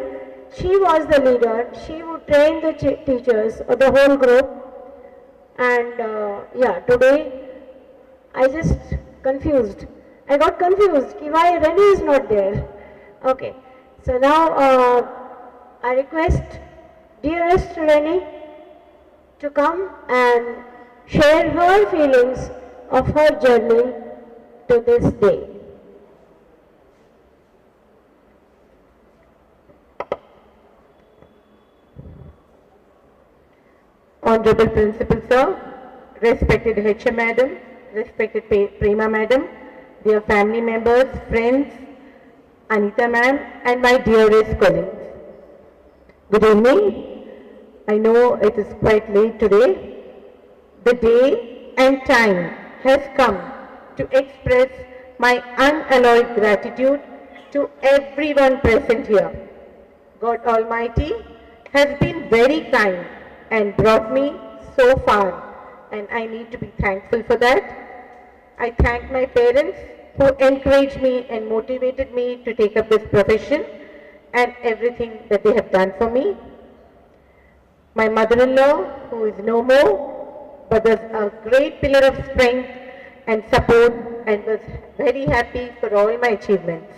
She was the leader. She would train the teachers or the whole group. And yeah, today I just confused. I got confused why Renny is not there. Okay, so now I request dearest Renny to come and share her feelings of her journey to this day. Honorable Principal Sir, respected HM Madam, respected Prema Madam, dear family members, friends, Anita Ma'am, and my dearest colleagues. Good evening. I know it is quite late today. The day and time has come to express my unalloyed gratitude to everyone present here. God Almighty has been very kind and brought me so far, and I need to be thankful for that. I thank my parents who encouraged me and motivated me to take up this profession and everything that they have done for me. My mother-in-law, who is no more, but was a great pillar of strength and support and was very happy for all my achievements.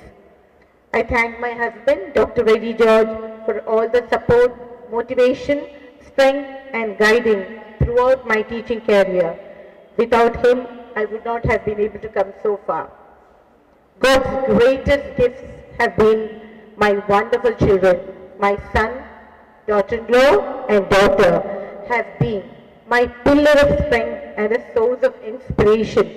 I thank my husband, Dr. Renny George, for all the support, motivation, strength and guiding throughout my teaching career. Without him, I would not have been able to come so far. God's greatest gifts have been my wonderful children. My son, daughter-in-law and daughter have been my pillar of strength and a source of inspiration.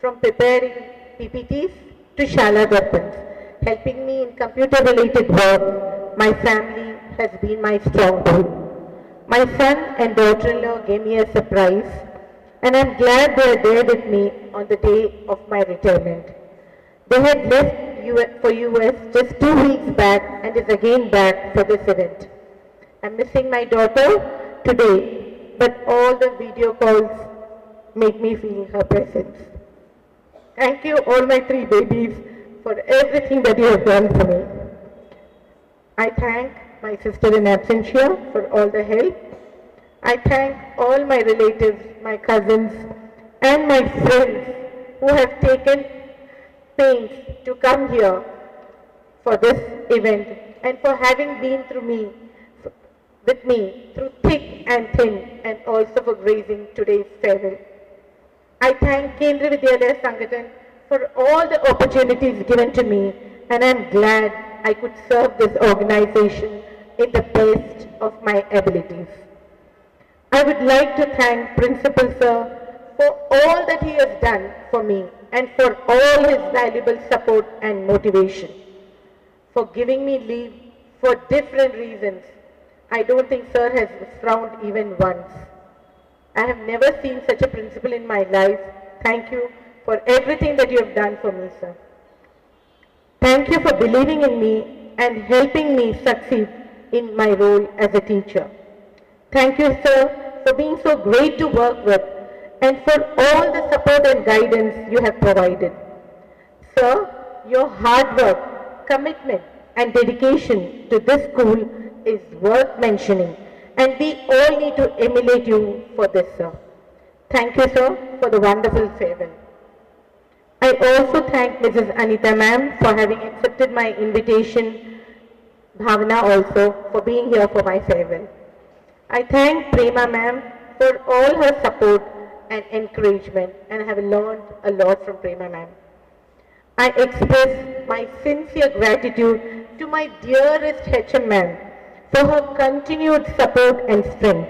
From preparing PPTs to Shala weapons, helping me in computer-related work, my family has been my stronghold. My son and daughter-in-law gave me a surprise, and I'm glad they are there with me on the day of my retirement. They had left for US just 2 weeks back and is again back for this event. I'm missing my daughter today, but all the video calls make me feel her presence. Thank you, all my 3 babies, for everything that you have done for me. I thank my sister in absentia for all the help. I thank all my relatives, my cousins, and my friends who have taken pains to come here for this event and for having been with me through thick and thin, and also for gracing today's farewell. I thank Kendra Vidyalaya Sangathan for all the opportunities given to me, and I am glad I could serve this organization in the best of my abilities. I would like to thank Principal Sir for all that he has done for me and for all his valuable support and motivation. For giving me leave for different reasons. I don't think Sir has frowned even once. I have never seen such a principal in my life. Thank you for everything that you have done for me, Sir. Thank you for believing in me and helping me succeed in my role as a teacher. Thank you, Sir, for being so great to work with and for all the support and guidance you have provided. Sir, your hard work, commitment and dedication to this school is worth mentioning, and we all need to emulate you for this, sir. Thank you, sir, for the wonderful farewell. I also thank Mrs. Anita ma'am for having accepted my invitation, Bhavana also for being here for my farewell. I thank Prema ma'am for all her support and encouragement, and I have learned a lot from Prema ma'am. I express my sincere gratitude to my dearest HM ma'am for her continued support and strength.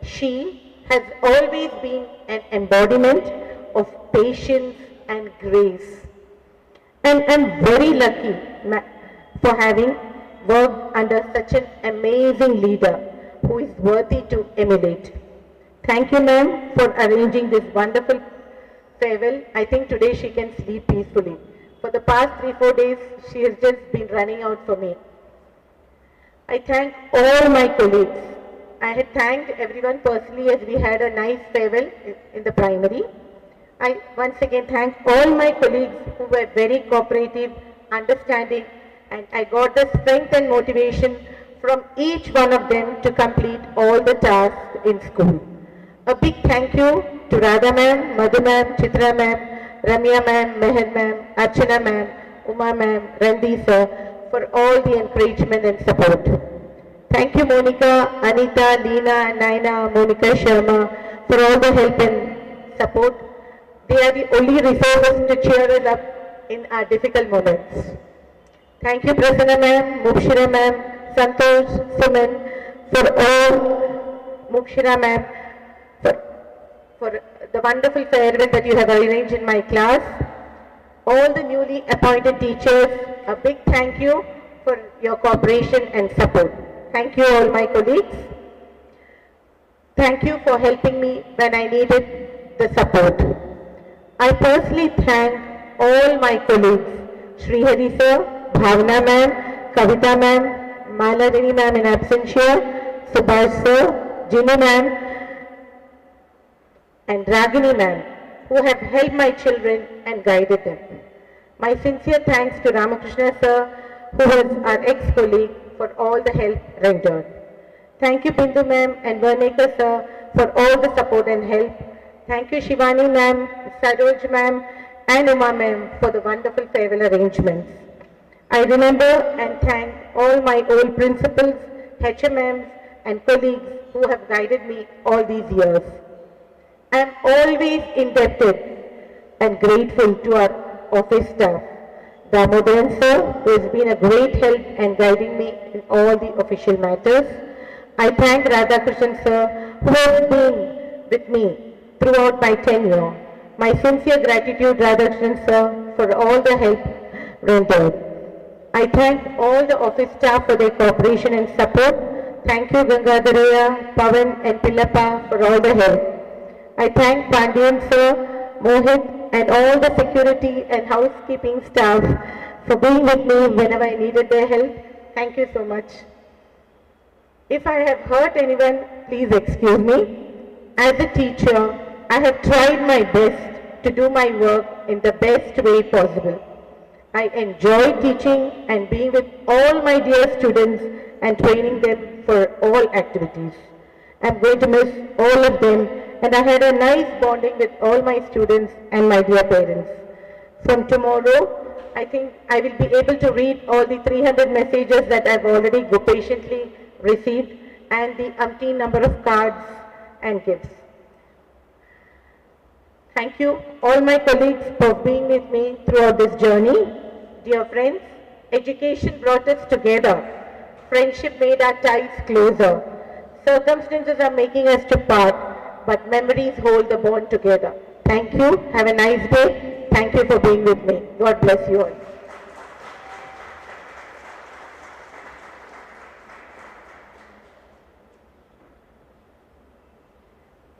She has always been an embodiment of patience and grace. And I'm very lucky for having worked under such an amazing leader who is worthy to emulate. Thank you, ma'am, for arranging this wonderful farewell. I think today she can sleep peacefully. For the past 3-4 days, she has just been running out for me. I thank all my colleagues. I had thanked everyone personally as we had a nice farewell in the primary. I once again thank all my colleagues who were very cooperative, understanding, and I got the strength and motivation from each one of them to complete all the tasks in school. A big thank you to Radha ma'am, Madhu ma'am, Chitra ma'am, Ramya ma'am, Meher ma'am, Archana ma'am, Uma ma'am, Randy sir for all the encouragement and support. Thank you Monica, Anita, Leena, Naina, Monica Sharma for all the help and support. They are the only resources to cheer us up in our difficult moments. Thank you Prasanna ma'am, Mukshira ma'am, Santosh, Suman for all, Mukshira ma'am for the wonderful farewell that you have arranged in my class. All the newly appointed teachers, a big thank you for your cooperation and support. Thank you all my colleagues. Thank you for helping me when I needed the support. I personally thank all my colleagues, Sri Hari sir, Bhavana ma'am, Kavita ma'am, Malarani ma'am in absentia, Subhash sir, Jimmy ma'am, and Ragini ma'am, who have helped my children and guided them. My sincere thanks to Ramakrishna sir, who was our ex-colleague, for all the help rendered. Thank you Bindu ma'am and Varnekar sir for all the support and help. Thank you Shivani ma'am, Saroj ma'am and Uma ma'am for the wonderful farewell arrangements. I remember and thank all my old principals, HMMs and colleagues who have guided me all these years. I am always indebted and grateful to our office staff. Damodaran sir, who has been a great help and guiding me in all the official matters. I thank Radhakrishnan sir, who has been with me throughout my tenure. My sincere gratitude, Radhakrishnan sir, for all the help rendered. I thank all the office staff for their cooperation and support. Thank you Gangadharaya, Pavan and Pillappa for all the help. I thank Pandian sir, Mohit and all the security and housekeeping staff for being with me whenever I needed their help. Thank you so much. If I have hurt anyone, please excuse me. As a teacher, I have tried my best to do my work in the best way possible. I enjoy teaching and being with all my dear students and training them for all activities. I'm going to miss all of them, and I had a nice bonding with all my students and my dear parents. From tomorrow, I think I will be able to read all the 300 messages that I've already patiently received and the umpteen number of cards and gifts. Thank you all my colleagues for being with me throughout this journey. Dear friends, education brought us together. Friendship made our ties closer. Circumstances are making us to part, but memories hold the bond together. Thank you. Have a nice day. Thank you for being with me. God bless you all.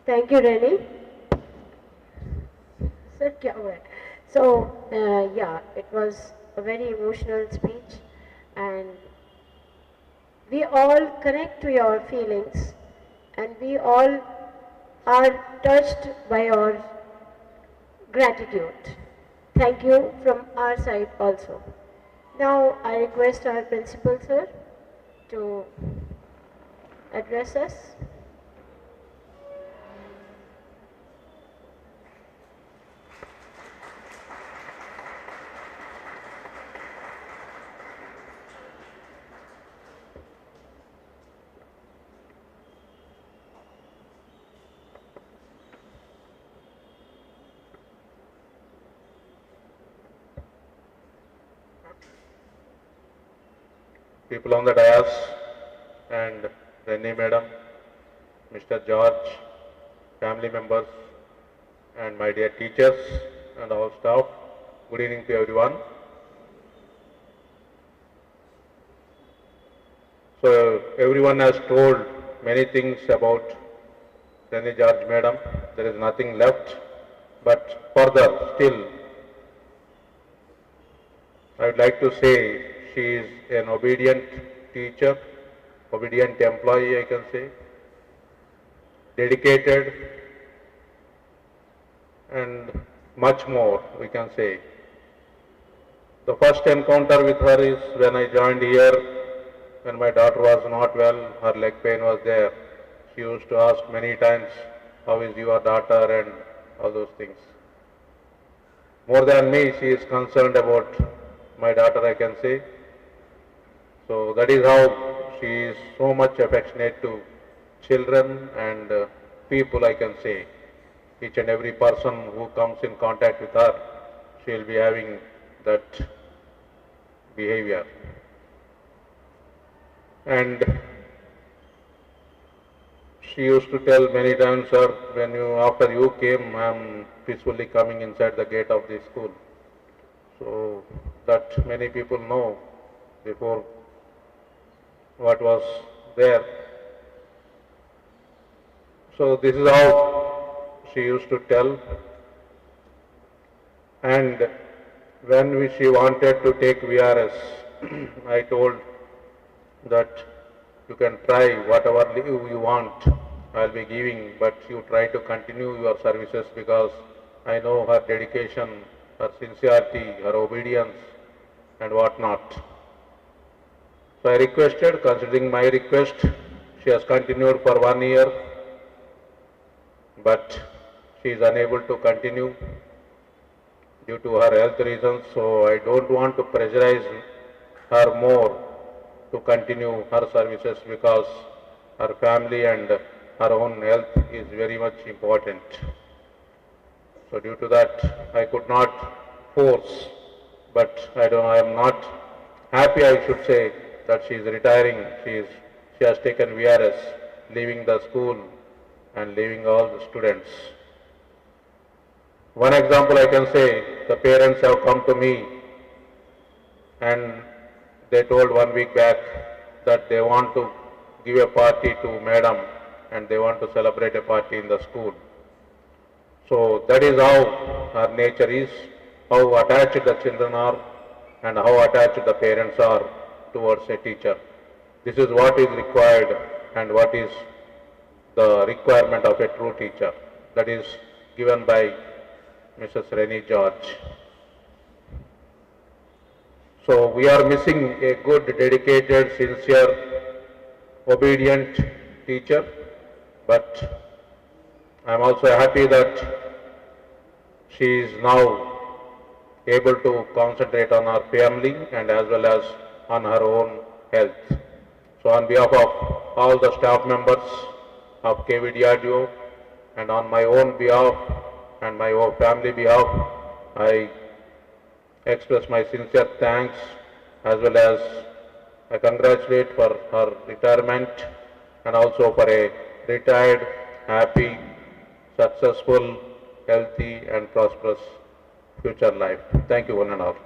Thank you, Renny. Sir, kya hua hai? So, yeah, it was a very emotional speech, and we all connect to your feelings, and we all are touched by your gratitude. Thank you from our side also. Now, I request our principal, sir, to address us. People on the dais and Renny madam, Mr. George, family members and my dear teachers and all staff, good evening to everyone. So everyone has told many things about Renny George madam. There is nothing left, but further still I would like to say she is an obedient teacher, obedient employee I can say, dedicated and much more we can say. The first encounter with her is when I joined here, when my daughter was not well, her leg pain was there. She used to ask many times, how is your daughter and all those things. More than me, she is concerned about my daughter I can say. So that is how she is so much affectionate to children and people I can say. Each and every person who comes in contact with her, she will be having that behavior. And she used to tell many times, sir, when after you came, I am peacefully coming inside the gate of the school. So that many people know before what was there. So this is how she used to tell. And when she wanted to take VRS, I told that you can try whatever leave you want, I will be giving, but you try to continue your services because I know her dedication, her sincerity, her obedience and what not. So I requested, considering my request, she has continued for 1 year, but she is unable to continue due to her health reasons, so I don't want to pressurize her more to continue her services because her family and her own health is very much important. So due to that, I could not force, but I am not happy, I should say, that she is retiring. She has taken VRS, leaving the school and leaving all the students. One example I can say, the parents have come to me and they told 1 week back that they want to give a party to madam and they want to celebrate a party in the school. So that is how her nature is, how attached the children are and how attached the parents are towards a teacher. This is what is required and what is the requirement of a true teacher. That is given by Mrs. Renny George. So we are missing a good, dedicated, sincere, obedient teacher, but I am also happy that she is now able to concentrate on her family and as well as on her own health. So on behalf of all the staff members of KVDRDO and on my own behalf and my own family behalf, I express my sincere thanks as well as I congratulate for her retirement and also for a retired, happy, successful, healthy and prosperous future life. Thank you one and all.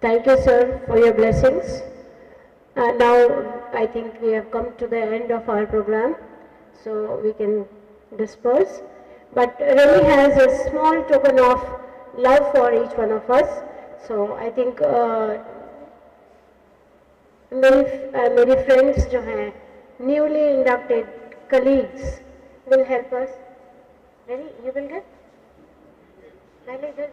Thank you, sir, for your blessings. Now, I think we have come to the end of our program, so we can disperse. But Renny has a small token of love for each one of us. So I think मेरी friends जो हैं, newly inducted colleagues will help us. Renny, you will get? पहले इधर